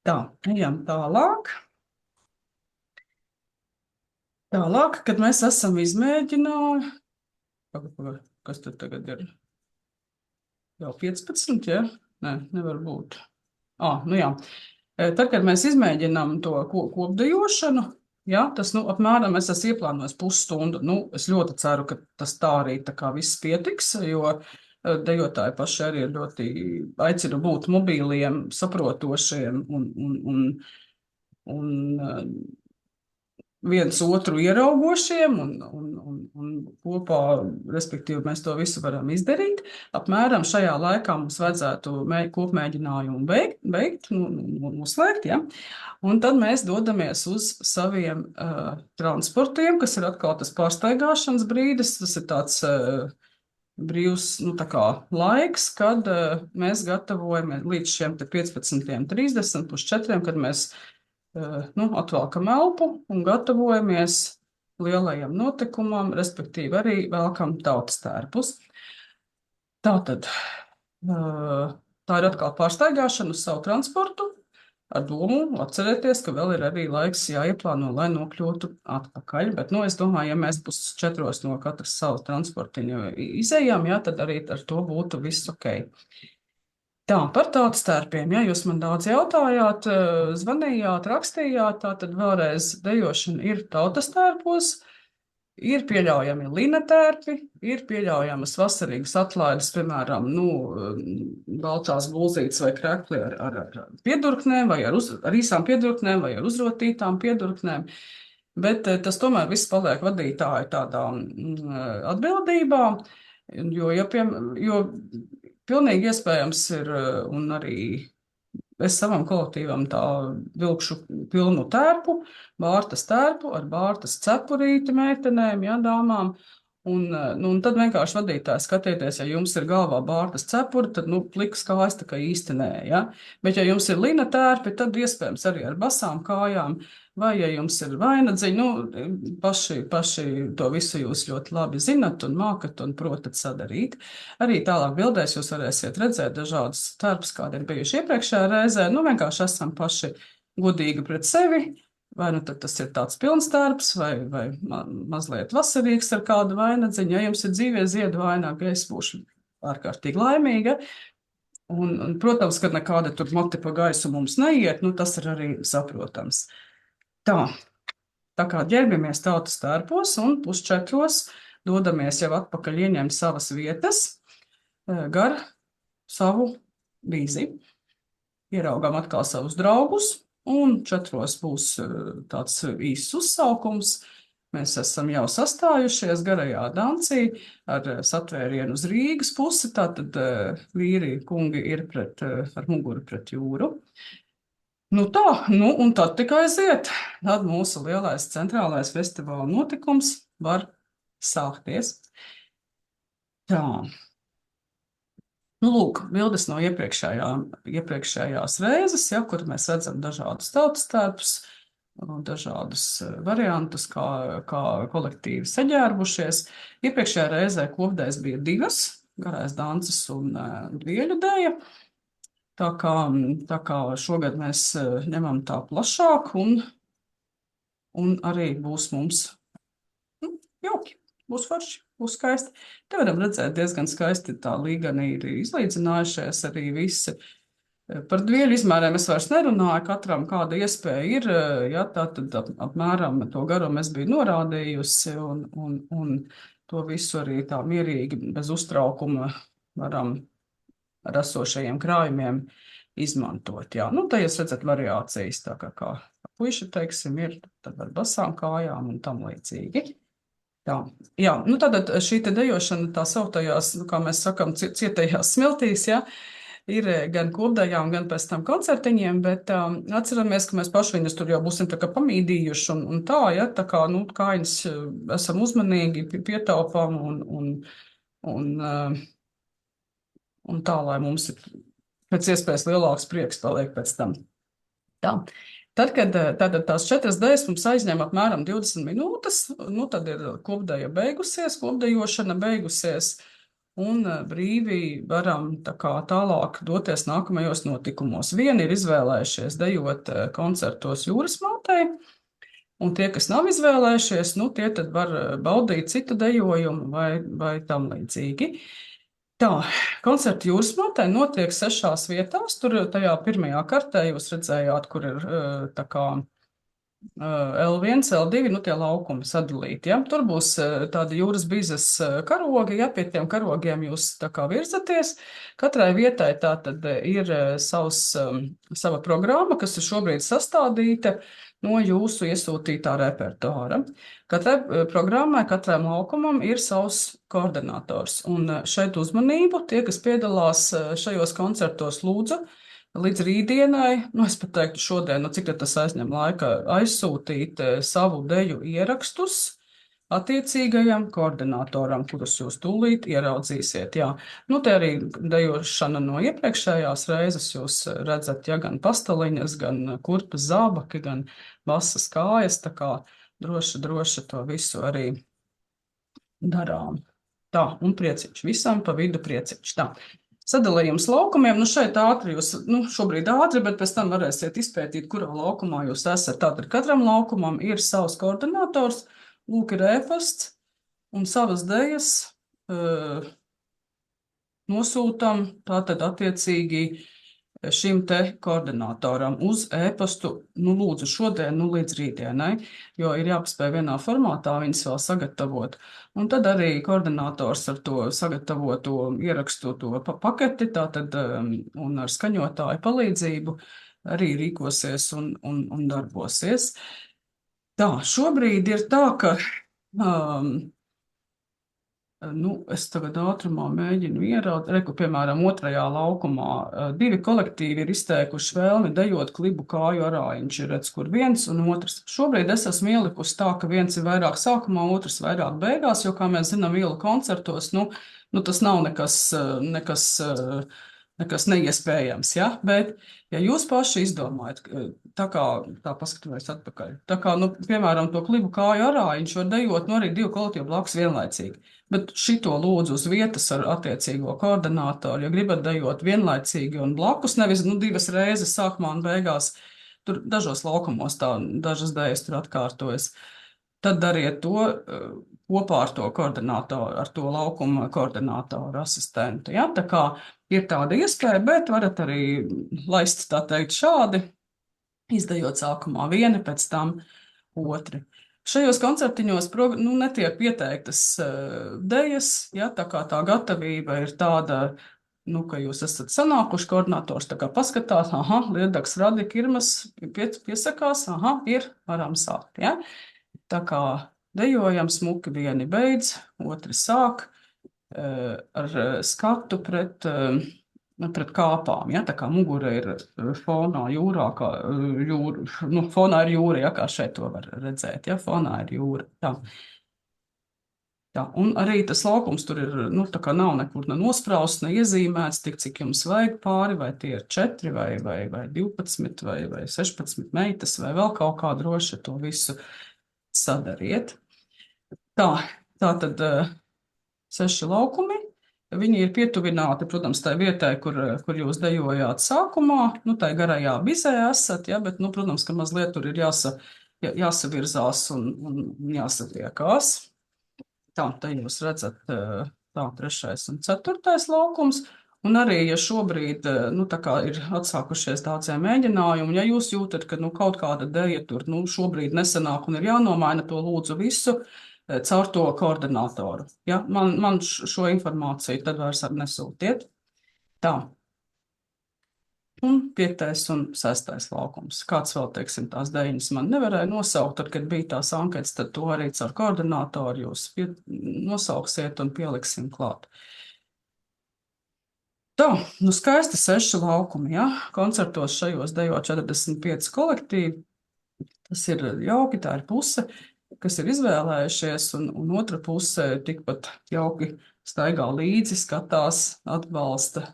Tā, ejam tālāk. Tālāk, kad mēs esam izmēģinājuši, kas tad tagad ir? Jau 15, ja? Nē, nevar būt. Nu jā. Tad, kad mēs izmēģinām to kopdejošanu, ja, tas, nu, apmēram es esmu ieplānojis pusstundu. Nu, es ļoti ceru, ka tas tā arī tā kā viss pietiks, jo dejotāji paši arī ir ļoti aicina būt mobīliem, saprotošiem un viens otru ieraugošiem un kopā, respektīvi, mēs to visu varam izdarīt. Apmēram šajā laikā mums vajadzētu kopmēģinājumu beigt, noslēgt, ja? Un tad mēs dodamies uz saviem transportiem, kas ir atkal tas pārstaigāšanas brīdis, tas ir tāds brīvs, nu, tā kā laiks, kad mēs gatavojamies līdz šiem 15:30 plus 4, kad mēs atvelkam elpu un gatavojamies lielajam notikumam, respektīvi arī velkam tautas tērpus. Tātad, tā ir atkal pārstaigāšana uz savu transportu, ar domu atcerēties, ka vēl ir arī laiks jāieplāno, lai nokļūtu atpakaļ, bet, nu, es domāju, ja mēs 3:30 no katras savu transportiņu izejam, jā, tad arī ar to būtu viss ok. Tā, par tautas tērpiem, ja jūs man daudz jautājāt, zvanījāt, rakstījāt, tā tad vēlreiz dejošana ir tautas tērpos, ir pieļaujami lina tērpi, ir pieļaujamas vasarīgas atlaides, piemēram, baltās bulzītes vai krekli ar piedurknēm, vai ar īsām piedurknēm, vai ar uzrotītām piedurknēm, bet tas tomēr viss paliek vadītāju tādā atbildībā, jo pilnīgi iespējams ir, un arī es savam kolektīvam tā vilkšu pilnu tērpu, bārtas tērpu ar bārtas cepurīti meitenēm, ja, dāmām, un tad vienkārši vadītājs skatieties, ja jums ir galvā bārtas cepuri, tad, plikas kājas tā kā īsti nē, ja, bet ja jums ir lina tērpi, tad iespējams arī ar basām kājām, vai ja jums ir vainagdziņi, paši to visu jūs ļoti labi zinat un mākat un protat sadarīt. Arī tālāk bildēs jūs varēsiet redzēt dažādas tērpus, kādi ir bijuši iepriekšējā reizē. Vienkārši esam paši godīgi pret sevi, vai tad tas ir tāds pilns tērps, vai mazliet vasarīgs ar kādu vainagdziņu. Ja jums ir dzīvie ziedu vainaga, es būšu ārkārtīgi laimīga. Protams, ka nekāda tur mati pa gaisu mums neiet, nu tas ir arī saprotams. Tā kā ģērbjamies tautas tērpos un 3:30 dodamies jau atpakaļ ieņemt savas vietas gar savu vīzi. Ieraugām atkal savus draugus, un 4 būs tāds īsts uzsaukums. Mēs esam jau sastājušies garajā dancī ar satvērienu uz Rīgas pusi, tātad vīri, kungi ir ar muguru pret jūru. Nu tā, un tad tikai aiziet. Tad mūsu lielais centrālais festivāla notikums var sākties. Tā. Nu, lūk, bildes no iepriekšējās reizes, ja, kur mēs redzam dažādus tautas tērpus, dažādus variantus, kā kolektīvi saģērbušies. Iepriekšējā reizē kopdēļas bija 2, garais dances un dvieļu dēja. Tā kā šogad mēs ņemam tā plašāk un arī būs mums jauki. Būs forši, būs skaisti. Te varam redzēt diezgan skaisti tā līgani ir izlīdzinājušies arī visi. Par dvieļu izmēriem es vairs nerunāju, katram kāda iespēja ir, ja tā tad apmēram to garumu es biju norādījusi un to visu arī tā mierīgi bez uztraukuma varam ar esošajiem krājumiem izmantot. Jā. Nu, te jūs redzat variācijas, tā kā puiši, teiksim, ir tad ar basām kājām un tam līdzīgi. Tā. Jā, nu tātad šī te dejošana tā sauktajās, kā mēs sakam, cietajās smiltīs, ja, ir gan kopdējām, gan pēc tam koncertiņiem, bet atceramies, ka mēs paši viņus tur jau būsim tā kā pamīdījuši un tā, ja, tā kā, nu, kājas esam uzmanīgi, pietaupām un tā, lai mums ir pēc iespējas lielāks prieks paliek pēc tam. Tā. Tad, kad tās 4 dēļas mums aizņem apmēram 20 minūtes, nu tad ir kopdēja beigusies, kopdejošana beigusies, un brīvi varam tā kā tālāk doties nākamajos notikumos. Vieni ir izvēlējušies dejot koncertos Jūras mātei, un tie, kas nav izvēlējušies, nu tie tad var baudīt citu dejojumu vai tam līdzīgi. Tā, koncerti Jūras mātei notiek 6 vietās. Tur tajā pirmajā kartē jūs redzējāt, kur ir tā kā L1, L2, nu tie laukumi sadalīti. Ja? Tur būs tādi jūras bizes karogi, ja pie tiem karogiem jūs tā kā virzaties. Katrai vietai tā tad ir sava programma, kas ir šobrīd sastādīta no jūsu iesūtītā repertuāra. Katrai programmai, katram laukumam ir savs koordinators. Un šeit uzmanību tie, kas piedalās šajos koncertos, lūdzu, līdz rītdienai, nu es pat teiktu šodien, nu cik tas aizņem laika, aizsūtīt savu deju ierakstus attiecīgajam koordinatoram, kurus jūs tūlīt ieraudzīsiet. Jā. Nu, te arī dejošana no iepriekšējās reizes jūs redzat, ja gan pastaliņas, gan kurpes zābaki, gan basas kājas, tā kā droši to visu arī darām. Tā, un prieciņš visam pa vidu prieciņš. Tā. Sadalījums laukumiem, nu šeit ātri jūs, nu šobrīd ātri, bet pēc tam varēsiet izpētīt, kurā laukumā jūs esat. Tātad katram laukumam ir savs koordinators, lūk ir ēpasts, un savas dejas nosūtam tātad attiecīgi šim te koordinatoram uz ēpastu, nu lūdzu šodien, nu līdz rītdienai, jo ir jāpaspēj vienā formātā viņas vēl sagatavot. Un tad arī koordinators ar to sagatavoto ierakstu to paketi, tātad un ar skaņotāju palīdzību arī rīkosies un darbosies. Tā, šobrīd ir tā, ka es tagad ātrumā mēģinu ieraudzīt, reku, piemēram, 2. laukumā 2 kolektīvi ir izteikuši vēlmi dejot klibu kāju arājiņš, ir redz, kur viens un otrs. Šobrīd es esmu ielikusi tā, ka viens ir vairāk sākumā, otrs vairāk beigās, jo, kā mēs zinām, vielu koncertos, nu tas nav nekas neiespējams, ja? Bet, ja jūs paši izdomājat, tā paskatījos atpakaļ, tā kā, nu, piemēram, to klibu kāju arājiņš var dejot, nu, arī 2 kolektīvu blakus vienlaicīgi, bet šito lūdzu uz vietas ar attiecīgo koordinātoru, ja gribat dejot vienlaicīgi un blakus, nevis, 2 reizes sākumā un beigās, tur dažos laukumos tā, dažas dejas tur atkārtojas, tad dariet to kopā ar to koordinātoru, ar to laukuma koordinātoru asistentu. Ja? Tā kā ir tāda iespēja, bet varat arī laist, tā teikt, šādi, izdejot sākumā vieni, pēc tam otri. Šajos koncertiņos netiek pieteiktas dejas, ja, tā kā tā gatavība ir tāda, ka jūs esat sanākuši, koordinators tā kā paskatās, Liedaks, Radika, Irmas piesakās, ir, varam sākt, ja. Tā kā dejojam, smuki vieni beidz, otri sāk ar skatu pret kāpām, ja, tā kā mugura ir fonā jūrā, fonā ir jūra, ja, kā šeit to var redzēt, ja, fonā ir jūra, tā. Jā, un arī tas laukums tur ir, tā kā nav nekur nosprausts, ne iezīmēts, tik cik jums vajag pāri, vai tie ir 4 vai 12 vai 16 meitas, vai vēl kaut kā droši to visu sadariet. Tā tad 6 laukumi. Viņi ir pietuvināti, protams, tai vietai, kur jūs dejojāt sākumā, tai garajā bizē esat, ja, bet, protams, ka mazliet tur ir jāsavirzās un jāsatiekās. Tā jūs redzat, tā 3. un 4. laukums, un arī, ja šobrīd, tā kā ir atsākušies daudzie mēģinājumi, ja jūs jūtat, ka, kaut kāda deja tur, šobrīd nesanāk un ir jānomaina, to lūdzu visu, caur to koordinātoru. Ja? Man šo informāciju tad vairs nesūtiet. Tā. Un 5. un 6. laukums. Kāds vēl, teiksim, tās dejiņas man nevarēja nosaukt, tad, kad bija tās anketas, tad to arī caur koordinātoru jūs nosauksiet un pieliksim klāt. Tā, skaisti 6 laukumi, ja? Koncertos šajos dejo 45 kolektīvi. Tas ir jauki, tā ir puse, kas ir izvēlējušies, un otra puse tikpat jauki staigā līdzi, skatās, atbalsta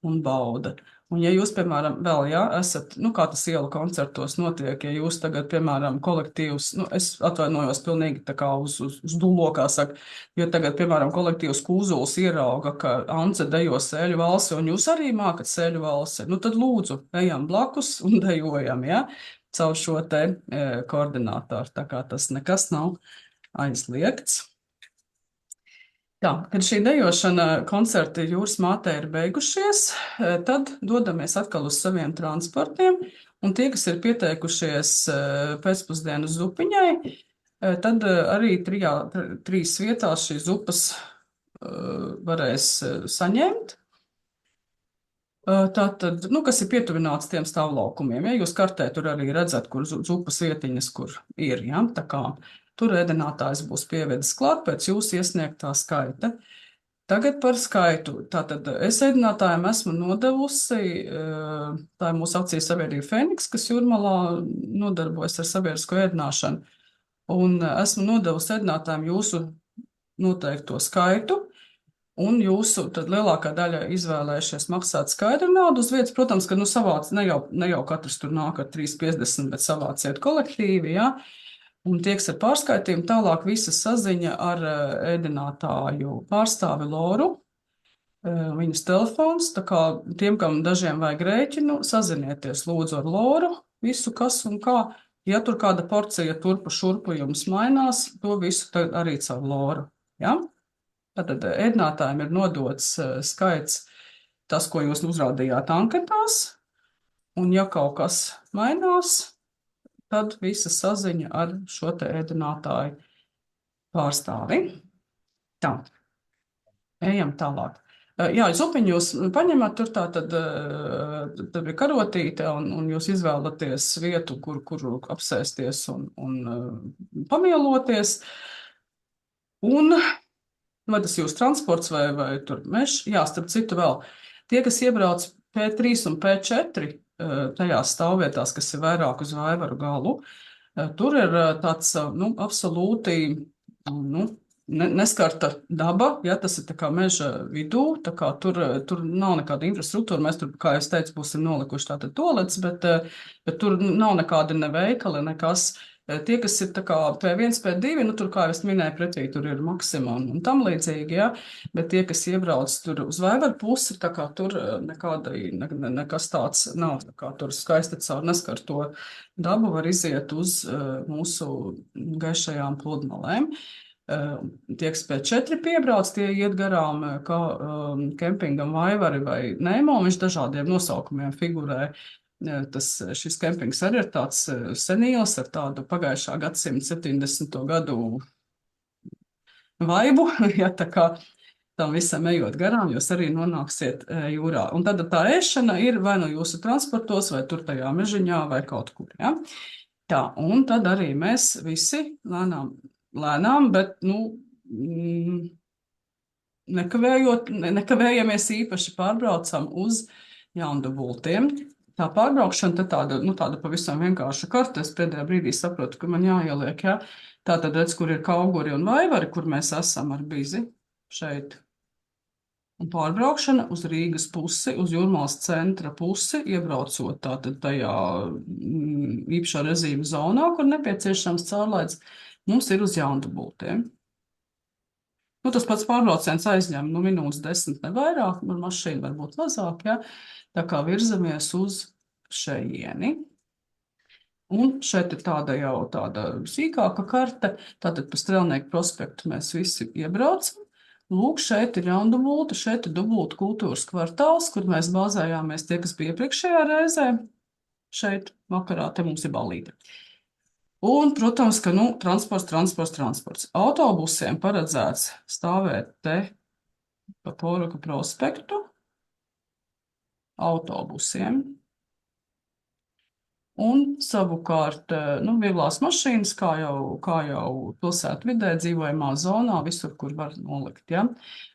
un bauda. Un ja jūs, piemēram, vēl, esat, kā tas ielu koncertos notiek, ja jūs tagad, piemēram, kolektīvs, es atvainojos pilnīgi tā kā uz dullo, kā saka, jo tagad, piemēram, kolektīvs Kūzuls ierauga, ka Ance dejo sēļu valsi, un jūs arī mākat sēļu valsi, tad lūdzu, ejam blakus un dejojam, ja? Caur šo te koordinātoru, tā kā tas nekas nav aizliegts. Tā, kad šī dejošana koncerti Jūras mātē ir beigušies, tad dodamies atkal uz saviem transportiem, un tie, kas ir pieteikušies pēcpusdienu zupiņai, tad arī 3 vietās šīs zupas varēs saņemt. Tātad, kas ir pietuvināts tiem stāvlaukumiem, ja jūs kartē tur arī redzat, kur zupas vietiņas, kur ir, ja, tā kā tur ēdinātājs būs pievedis klāt pēc jūsu iesniegtā skaita. Tagad par skaitu. Tātad es ēdinātājiem esmu nodevusi, tā ir mūsu akcijas sabiedrība Feniks, kas Jūrmalā nodarbojas ar sabiedrisko ēdināšanu, un esmu nodevusi ēdinātājiem jūsu noteikto skaitu, un jūsu tad lielākā daļa izvēlējušies maksāt skaidru naudu uz vietas. Protams, ka savāc, ne jau katrs tur nāk ar 3,50, bet savāciet kolektīvi, ja? Un tieks ar pārskaitījumu tālāk visa saziņa ar ēdinātāju pārstāvi Loru, viņas telefons, tā kā tiem, kam dažiem vajag rēķinu, sazinieties lūdzu ar Loru, visu kas un kā. Ja tur kāda porcija turpu šurpu jums mainās, to visu arī caur Loru, ja? Tātad ēdinātājiem ir nodots skaits, tas, ko jūs uzrādījāt anketās, un ja kaut kas mainās, tad visa saziņa ar šo te ēdinātāju pārstāvi. Tā, ejam tālāk. Jā, zupiņu jūs paņemat, tur tā tad ir karotīte, un jūs izvēlaties vietu, kur apsēsties un pamieloties. Un vai tas jūsu transports vai tur mežs? Jā, starp citu vēl. Tie, kas iebrauc P3 un P4, tajās stāvvietās, kas ir vairāk uz Vaivaru galu, tur ir tāds, absolūti, neskarta daba, ja tas ir tā kā meža vidū, tā kā tur nav nekāda infrastruktūra, mēs tur, kā es teicu, būsim nolikuši tātad tolets, bet tur nav nekādi neveikali, nekas. Tie, kas ir tā kā P1, P2, tur, kā es minēju, pretī tur ir Maxima un tam līdzīgi, ja, bet tie, kas iebrauc tur uz Vaivaru pusi, tā kā tur nekas tāds nav, tā kā tur skaisti caur neskarto dabu var iziet uz mūsu gaišajām pludmalēm. Tie, kas pēc 4 piebrauc, tie iet garām kā kempingam Vaivari vai Nemo, viņš dažādiem nosaukumiem figurē. Šis kempings arī ir tāds senīls ar tādu pagājušā gadsimta 70. gadu vaibu, ja tā kā tam visam ejot garām, jūs arī nonāksiet jūrā. Un tad tā ēšana ir vai no jūsu transportos, vai tur tajā mežiņā, vai kaut kur, ja? Tā, un tad arī mēs visi lēnām, bet, nekavējamies īpaši pārbraucam uz Jaundubultiem. Tā pārbraukšana tāda pavisam vienkārša karte. Es pēdējā brīdī saprotu, ka man jāieliek, ja. Tātad redz, kur ir Kauguri un Vaivari, kur mēs esam ar Bizi šeit. Un pārbraukšana uz Rīgas pusi, uz Jūrmālas centra pusi, iebraucot tātad tajā īpašā režīma zonā, kur nepieciešams caurlaids, mums ir uz Jaundubultiem. Tas pats pārbrauciens aizņem minūtes 10, ne vairāk, ar mašīnu varbūt mazāk, ja? Tā kā virzamies uz šejieni. Un šeit ir tāda sīkāka karte, tātad pa Strelnieku prospektu mēs visi iebraucam. Lūk, šeit ir Jaundubulta, šeit ir Dubultu kultūras kvartāls, kur mēs bāzējāmies tie, kas bija iepriekšējā reizē. Šeit vakarā te mums ir balīte. Un, protams, ka transports. Autobusiem paredzēts stāvēt te pa Poruka prospektu. Autobusiem. Un savukārt, vieglās mašīnas, kā jau pilsētu vidē, dzīvojamā zonā, visur, kur var nolikt, ja.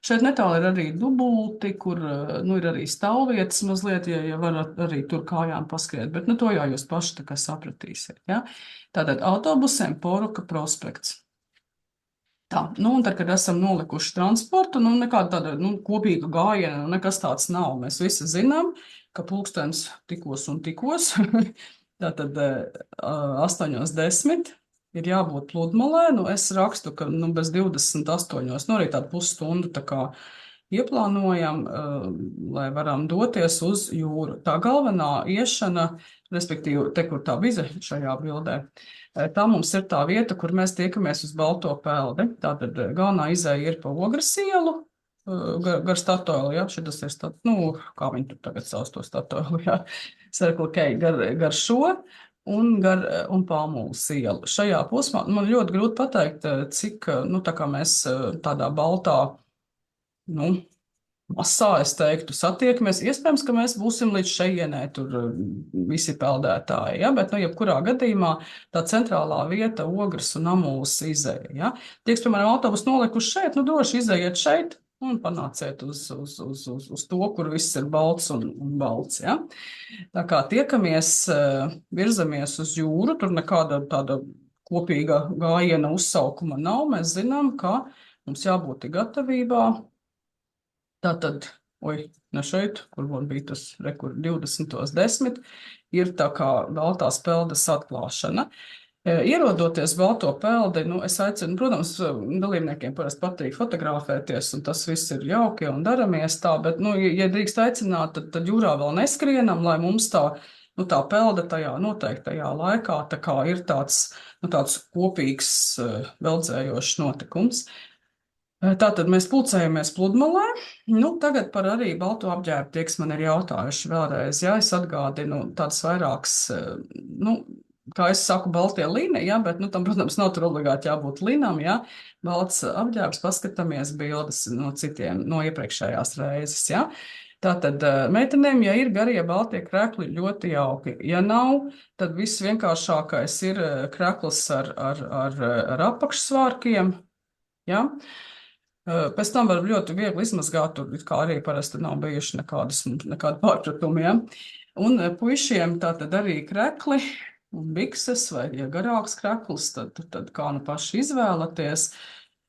Šeit netāli ir arī Dubulti, kur, ir arī stāvvietas mazliet, ja varat arī tur kājām paskriet, bet, to jau jūs paši tā kā sapratīsiet, ja. Tātad autobusiem Poruka prospekts. Tā, un tad, kad esam nolikuši transportu, nekāda tāda, kopīga gājiena, nekas tāds nav. Mēs visi zinām, ka pulkstens tikos un tikos. Tātad 8:10 ir jābūt pludmalē. Es rakstu, ka bez 28, arī tādu pusstundu tā kā ieplānojam, lai varam doties uz jūru. Tā galvenā iešana, respektīvi, te, kur tā Bize šajā bildē, tā mums ir tā vieta, kur mēs tiekamies uz Balto peldi. Tātad galvenā izēja ir pa Ogres ielu, gar Statoilu, ja, šitas ir kā viņi tur tagad sauc to Statoilu, ja, Circle K, gar šo un Palmulas ielu. Šajā posmā man ļoti grūti pateikt, cik, tā kā mēs tādā baltā, masā, es teiktu, satiekamies. Iespējams, ka mēs būsim līdz šejienē tur visi peldētāji, ja, bet, jebkurā gadījumā tā centrālā vieta Ogres un Amulas izēja, ja. Tieks, piemēram, autobus nolikuši šeit, droši izējiet šeit un panāciet uz to, kur viss ir balts un balts, ja. Tā kā tiekamies, virzamies uz jūru, tur nekāda tāda kopīga gājiena uzsaukuma nav. Mēs zinām, ka mums jābūt gatavībā. Tātad, ne šeit, kur man bija tas 20:10, ir tā kā Baltās peldes atklāšana. Ierodoties Balto peldi, es aicinu, protams, dalībniekiem parasti patīk fotografēties, un tas viss ir jauki un daramies tā, bet, ja drīkst aicināt, tad jūrā vēl neskrienam, lai mums tā pelde tajā noteiktajā laikā tā kā ir tāds kopīgs, veldzējošs notikums. Tātad mēs pulcējamies pludmalē. Tagad par arī balto apģērbu tie, kas man ir jautājuši vēlreiz. Ja, es atgādinu tādas vairākas, kā es saku, baltie līnija, ja, bet, tam, protams, nav tur obligāti jābūt linam, ja. Balts apģērbs, paskatāmies bildes no citiem, no iepriekšējās reizes, ja. Tātad meitenēm, ja ir garie baltie krekli, ļoti jauki. Ja nav, tad viss vienkāršākais ir krekls ar apakšsvārkiem, ja. Pēc tam var ļoti viegli izmazgāt, tur kā arī parasti nav bijuši nekādi pārpratumi, ja. Un puišiem tātad arī krekli un bikses, vai ja garāks krekls, tad kā paši izvēlaties.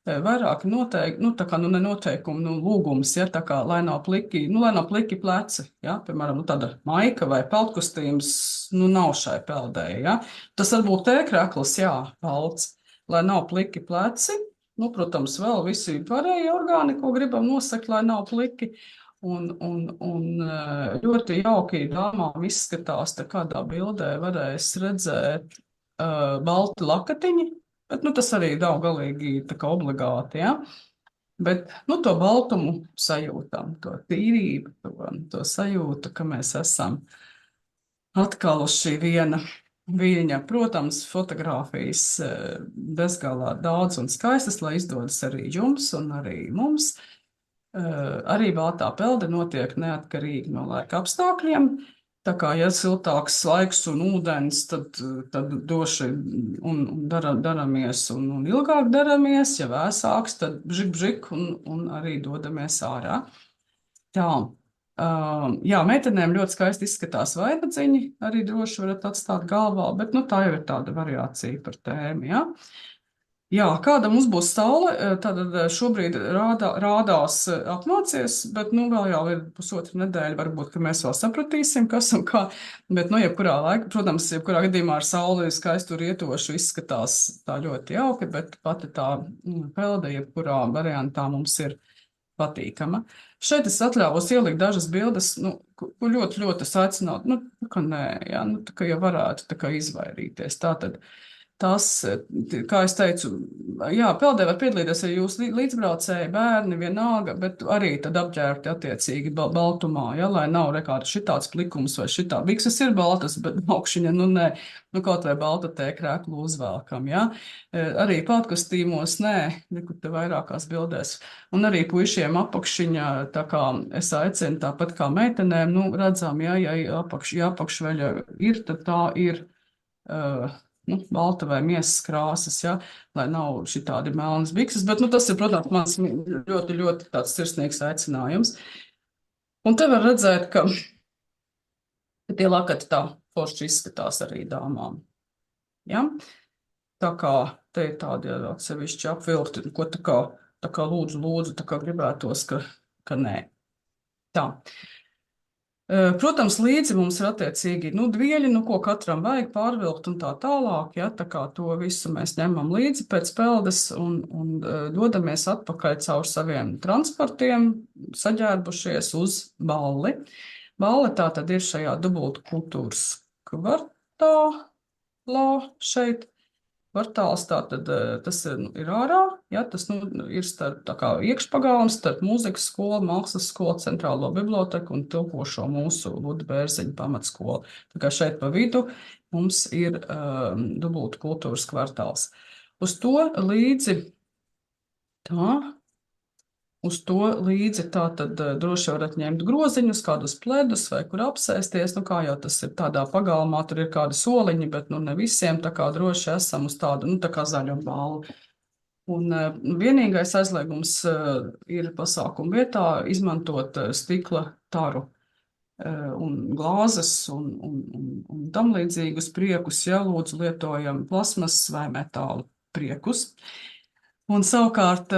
Vairāk noteikti, tā kā nenoteikumi, lūgums, ja, tā kā, lai nav pliki pleci, ja, piemēram, tāda maika vai peldkostīms, nav šai peldē, ja. Tas varbūt krekls, jā, balts, lai nav pliki pleci. Protams, vēl visi pārējie orgāni, ko gribam nosakt, lai nav pliki. Un ļoti jauki dāmām izskatās, tā kādā bildē varēs redzēt balti lakatiņi Bet, nu, tas arī nav galīgi tā kā obligāti, ja? Bet, nu, to baltumu sajūtam, to tīrību, to sajūtu, ka mēs esam atkal uz šī viena viļņa. Protams, fotogrāfijas bezgalā daudz un skaistas, lai izdodas arī jums un arī mums. Arī Baltā pelde notiek neatkarīgi no laika apstākļiem. Tā kā, ja siltāks laiks un ūdens, tad doši un daramies un ilgāk daramies. Ja vēsāks, tad bžik un arī dodamies ārā. Tā. Jā, meitenēm ļoti skaisti izskatās vaibadziņi, arī droši varat atstāt galvā, bet, nu, tā jau ir tāda variācija par tēmu, jā. Jā, kāda mums būs saule, tad šobrīd rādās apmācies, bet, nu, vēl jau ir pusotra nedēļa, varbūt, ka mēs vēl sapratīsim, kas un kā, bet, nu, jebkurā laika, protams, jebkurā gadījumā ar sauli skaistu rietošu izskatās tā ļoti jauki, bet pati tā pelde, jebkurā variantā mums ir patīkama. Šeit es atļāvos ielikt dažas bildes, nu, ko ļoti, ļoti es aicinātu, nu, ka nē, jā, nu, tā kā jau varētu tā kā izvairīties. Tātad, tas, kā es teicu, jā, peldē var piedalīties arī jūs līdzbraucēji, bērni, vienalga, bet arī tad apģērbti attiecīgi baltumā, ja, lai nav rekāda šitāds plikums vai šitā. Bikses ir baltas, bet augšiņa, nu, nē, nu, kaut vai balta tēkrēklu uzvelkam, ja. Arī pātkostīmos, nē, nekur te vairākās bildēs. Un arī puišiem apakšiņa, tā kā es aicinu, tāpat kā meitenēm, nu, redzam, ja apakšveļa ir, tad tā ir, nu, balta vai miesas krāsas, ja, lai nav šitādi melnas bikses, bet, nu, tas ir, protams, mans ļoti, ļoti tāds sirsnīgs aicinājums. Un te var redzēt, ka tie lakati tā forši izskatās arī dāmām, ja. Tā kā te ir tādi atsevišķi apvilkti, ko tā kā lūdzu, tā kā gribētos, ka nē. Tā. Protams, līdzi mums ir attiecīgi, nu, dvieļi, nu, ko katram vajag pārvilkt un tā tālāk, ja, tā kā to visu mēs ņemam līdzi pēc peldes un dodamies atpakaļ caur saviem transportiem, saģērbušies uz balli. Balle tā tad ir šajā dubultu kultūras kvartālā šeit. Kvartāls tātad tas ir ārā, ja, tas, nu, ir starp tā kā iekšpagalms, starp mūzikas skolu, mākslas skolu, centrālo biblioteku un tilpošo mūsu Luda Bērziņa pamatskolu. Tā kā šeit pa vidu mums ir dubultu kultūras kvartāls. Uz to līdzi tā tad droši varat ņemt groziņus, kādus pledus vai kur apsēsties, nu kā jau tas ir tādā pagalmā, tur ir kādi soliņi, bet nu ne visiem, tā kā droši esam uz tādu, nu tā kā zaļu balli. Un vienīgais aizliegums ir pasākumu vietā izmantot stikla taru un glāzes un tam līdzīgus priekus, ja lūdzu lietojam plasmas vai metālu priekus. Un savukārt,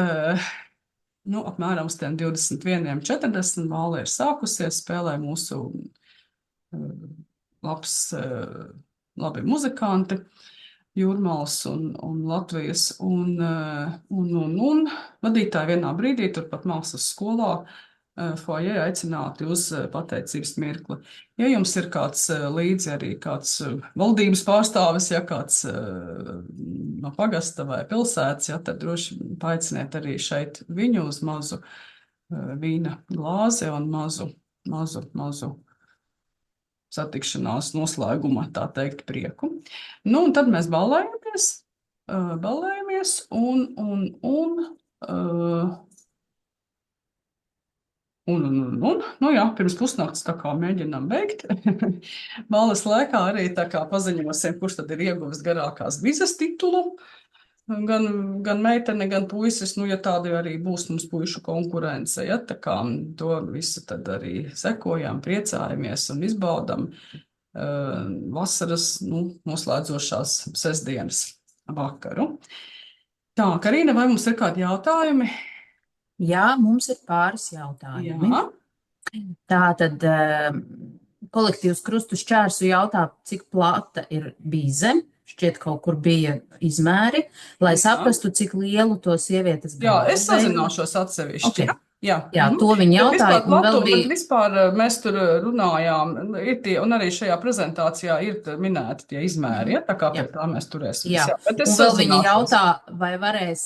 nu, apmēram uz tiem 21:40 balli ir sākusies, spēlē mūsu labi muzikanti, Jūrmals un Latvijas, un vadītāji vienā brīdī, turpat mākslas skolā, foajē aicināti uz pateicības mirkli. Ja jums ir kāds līdzi arī kāds valdības pārstāvis, ja kāds no pagasta vai pilsētas, ja, tad droši paaiciniet arī šeit viņu uz mazu vīna glāzi un mazu satikšanās noslēguma, tā teikt, prieku. Nu, un tad mēs ballējamies nu jā, pirms pusnakts tā kā mēģinām beigt. Balles laikā arī tā kā paziņosim, kurš tad ir ieguvis garākās vizas titulu. Gan meitene, gan puisis, nu, ja tādi arī būs mums puišu konkurence, ja, tā kā to visu tad arī sekojam, priecājamies un izbaudam vasaras, nu, noslēdzošās sestdienas vakaru. Tā, Karīna, vai mums ir kādi jautājumi? Jā, mums ir pāris jautājumi. Jā. Tātad kolektīvs Krustu šķērsu jautā, cik plata ir bize. Šķiet, kaut kur bija izmēri, lai saprastu, cik lielu to sievietes Jā, es sazināšos atsevišķi. Okay. Jā, Jā, to viņi Bet jautāja, vispār un vēl platuma, bet bija, vispār mēs tur runājām, ir tie, un arī šajā prezentācijā ir minēti tie izmēri, ja, tā kā pie Jā. tā mēs turēsimies. jā, Jā, bet es un vēl viņi sazināšos. jautā, vai varēs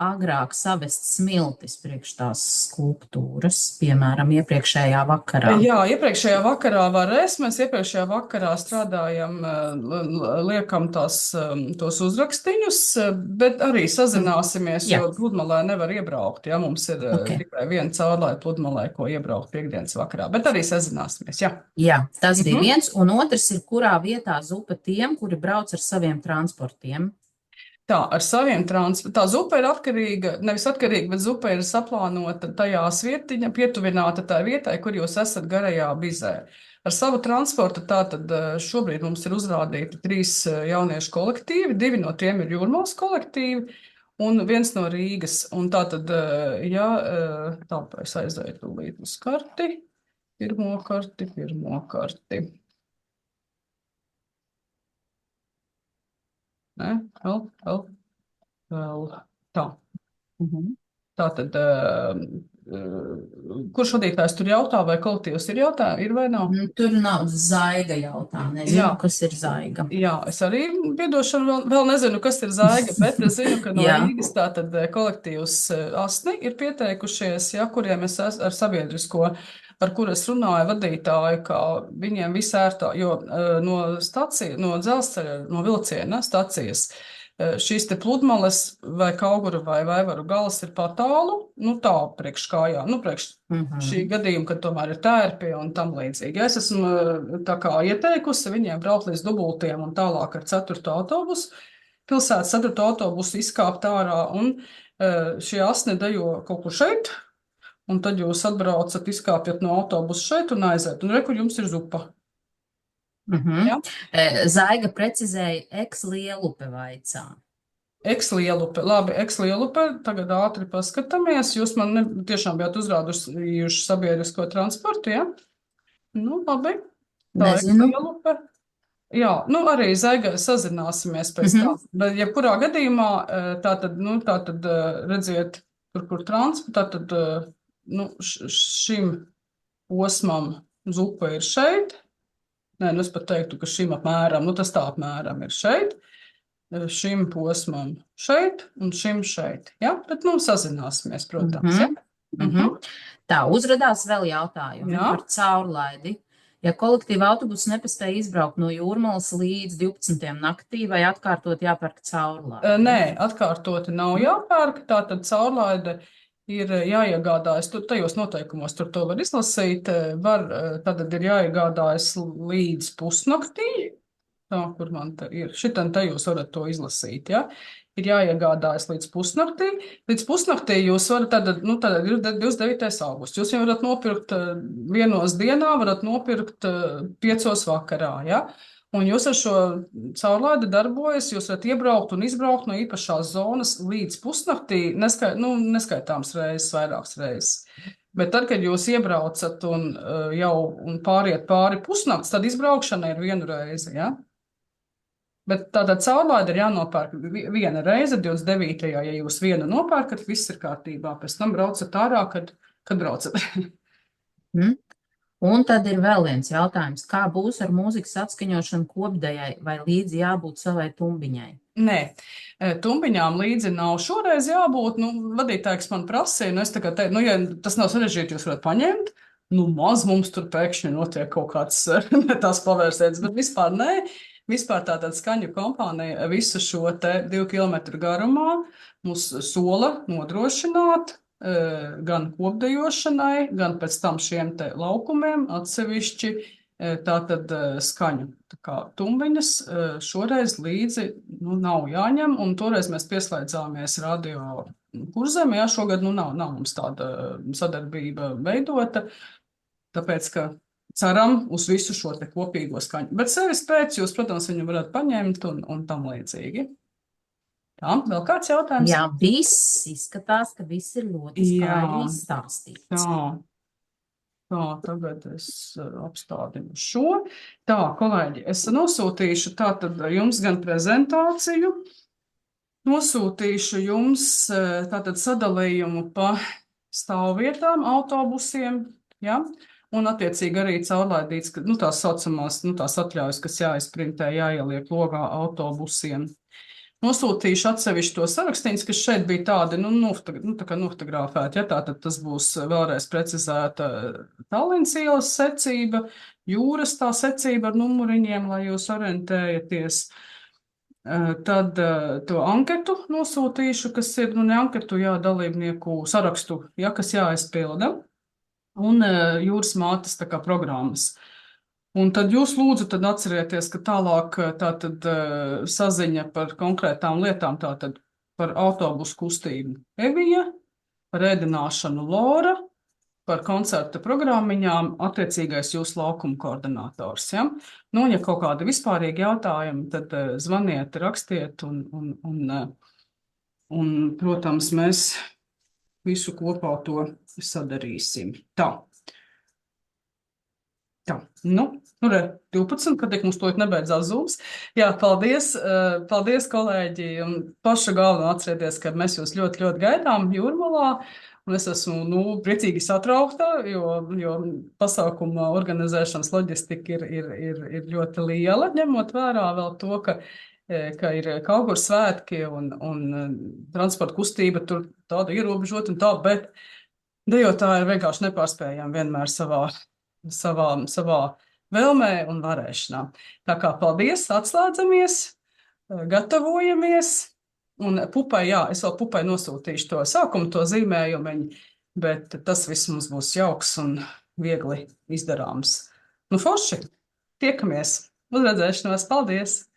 agrāk savest smiltis priekš tās skulptūras, piemēram, iepriekšējā vakarā. Jā, iepriekšējā vakarā varēs. Mēs iepriekšējā vakarā strādājam, liekam tos uzrakstiņus, bet arī sazināsimies, Jā. jo pludmalē nevar iebraukt. Ja? Mums ir Ok. tikai viena caurlaide pludmalē, ko iebraukt piekdienas vakarā, bet arī sazināsimies. Jā. Jā, tas bija viens, un otrs ir, kurā vietā zupa tiem, kuri brauc ar saviem transportiem. Tā, ar saviem transportiem. Tā zupa ir atkarīga, nevis atkarīga, bet zupa ir saplānota tajās vietiņā, pietuvināta tā vietai, kur jūs esat garajā bizē. Ar savu transportu tātad šobrīd mums ir uzrādīti 3 jauniešu kolektīvi, 2 no tiem ir Jūrmālas kolektīvi un 1 no Rīgas. Un tātad, ja tā es aizēju tūlīt uz karti, pirmo karti. Ne, vēl tā. Tātad, kurš vadītājs tur jautā, vai kolektīvs ir jautā, ir vai nav? Tur nav Zaiga jautā, nezinu, Jā. kas ir Zaiga. Jā, es arī, piedošanu, vēl nezinu, kas ir Zaiga, bet es zinu, ka no Jā. Rīgas tātad kolektīvs Asni ir pieteikušies, ja, kuriem es ar sabiedrisko, ar kur es runāju vadītāju, ka viņiem visērtā, jo no dzelzceļa, no vilciena stacijas, šīs te pludmales vai Kaugura vai Vaivaru galas ir patālu, nu tā priekš kājām, nu priekš šī gadījuma, kad tomēr ir tērpi un tam līdzīgi. Es esmu tā kā ieteikusi viņiem braukt līdz Dubultiem un tālāk ar 4. autobusu, pilsētas 4. autobusu izkāpt ārā un šie asni dejo kaut kur šeit, un tad jūs atbraucat, izkāpjat no autobusa šeit un aiziet, un rekur jums ir zupa. Jā. Zaiga precizēja eks-lielupe vaicā. Eks-lielupe, labi, eks-lielupe, tagad ātri paskatāmies, jūs man tiešām bijāt uzrāduši sabiedrisko transportu, ja? Nu, labi, tā Nezinu. eks-lielupe. Jā, nu arī Zaiga sazināsimies pēc tam, bet jebkurā gadījumā tātad redziet, kur transporta, tātad šim posmam zupa ir šeit. Nē, nu es pat teiktu, ka šim apmēram, tas tā apmēram ir šeit, šim posmam šeit un šim šeit. Ja? Bet sazināsimies, protams. Ja? Tā, uzradās vēl jautājumi Jā. par caurlaidi. Ja kolektīva autobuss nepaspēja izbraukt no Jūrmalas līdz 12. naktī, vai atkārtot jāpērk caurlaidi? Nē, atkārtoti nav jāpērk, tātad caurlaide ir jāiegādājas, tajos noteikumos tur to var izlasīt, tad ir jāiegādājas līdz pusnaktī, tā, kur man te ir, šitam te jūs varat to izlasīt, ja, ir jāiegādājas līdz pusnaktī jūs varat, tad ir 29. augusts, jūs jau varat nopirkt 1 dienā, varat nopirkt 5 vakarā, ja. Un jūs ar šo caurlaidi darbojas, jūs varat iebraukt un izbraukt no īpašās zonas līdz pusnaktī, neskaitāms reizes, vairākas reizes. Bet tad, kad jūs iebraucat un pāriet pāri pusnakts, tad izbraukšana ir 1 reize, ja? Bet tātad caurlaidi ir jānopērk 1 reize, 29. Ja jūs 1 nopērkat, viss ir kārtībā, pēc tam braucat ārā, kad braucat. Un tad ir vēl viens jautājums. Kā būs ar mūzikas atskaņošanu kopdejai, vai līdzi jābūt savai tumbiņai? Nē, tumbiņām līdzi nav šoreiz jābūt. Vadītājs man prasīja, es tā kā teicu, ja tas nav sarežģīti, jūs varat paņemt. Maz mums tur pēkšņi notiek kaut kāds tās pavērsiens, bet vispār nē. Vispār tātad skaņu kompānija visu šo te 2 kilometru garumā mums sola nodrošināt gan kopdejošanai, gan pēc tam šiem te laukumiem atsevišķi tātad skaņu. Tā kā tumbiņas šoreiz līdzi nav jāņem, un toreiz mēs pieslēdzāmies radio kurzem, jā, šogad nav mums tāda sadarbība veidota, tāpēc, ka ceram uz visu šo te kopīgo skaņu. Bet sevis pēc jūs, protams, viņu varat paņemt un tam līdzīgi. Tā, vēl kāds jautājums? Jā, viss izskatās, ka viss ir ļoti skaidri izstāstīts. Tā, tagad es apstādinu šo. Tā, kolēģi, es nosūtīšu tātad jums gan prezentāciju, nosūtīšu jums tātad sadalījumu pa stāvvietām, autobusiem, ja? Un attiecīgi arī caurlaidīts, tās saucamās, tās atļaujas, kas jāizprintē, jāieliek logā autobusiem. Nosūtīšu atsevišķi to sarakstīņus, kas šeit bija tādi, tā kā nofotografēti, ja tātad tas būs vēlreiz precizēta Tallinas ielas secība, jūras tā secība ar numuriņiem, lai jūs orientējaties. Tad to anketu nosūtīšu, kas ir, ne anketu, dalībnieku sarakstu, kas jāizpilda, un jūras mātes tā kā programmas. Un tad jūs lūdzu tad atcerieties, ka tālāk tātad saziņa par konkrētām lietām, tātad par autobusu kustību Evija, par ēdināšanu Lora, par koncerta programmiņām attiecīgais jūsu laukuma koordinators. Ja? Ja kaut kādi vispārīgi jautājumi, tad zvaniet, rakstiet un, protams, mēs visu kopā to sadarīsim. Tā. Jā, 12, kad tik mums to nebeidzās zūms. Jā, paldies, kolēģi, un paša galvenā atcerieties, ka mēs jūs ļoti, ļoti gaidām Jūrmalā, un es esmu, priecīgi satraukta, jo pasākuma organizēšanas loģistika ir ļoti liela, ņemot vērā vēl to, ka ir kaut kur svētki un transporta kustība tur tāda ierobežota un tā, bet dejotāji ir vienkārši nepārspējami vienmēr savā vēlmē un varēšanā. Tā kā paldies, atslēdzamies, gatavojamies, un pupai, es vēl pupai nosūtīšu to sākumu, to zīmējumiņu, bet tas viss mums būs jauks un viegli izdarāms. Forši, tiekamies, uz redzēšanos, paldies!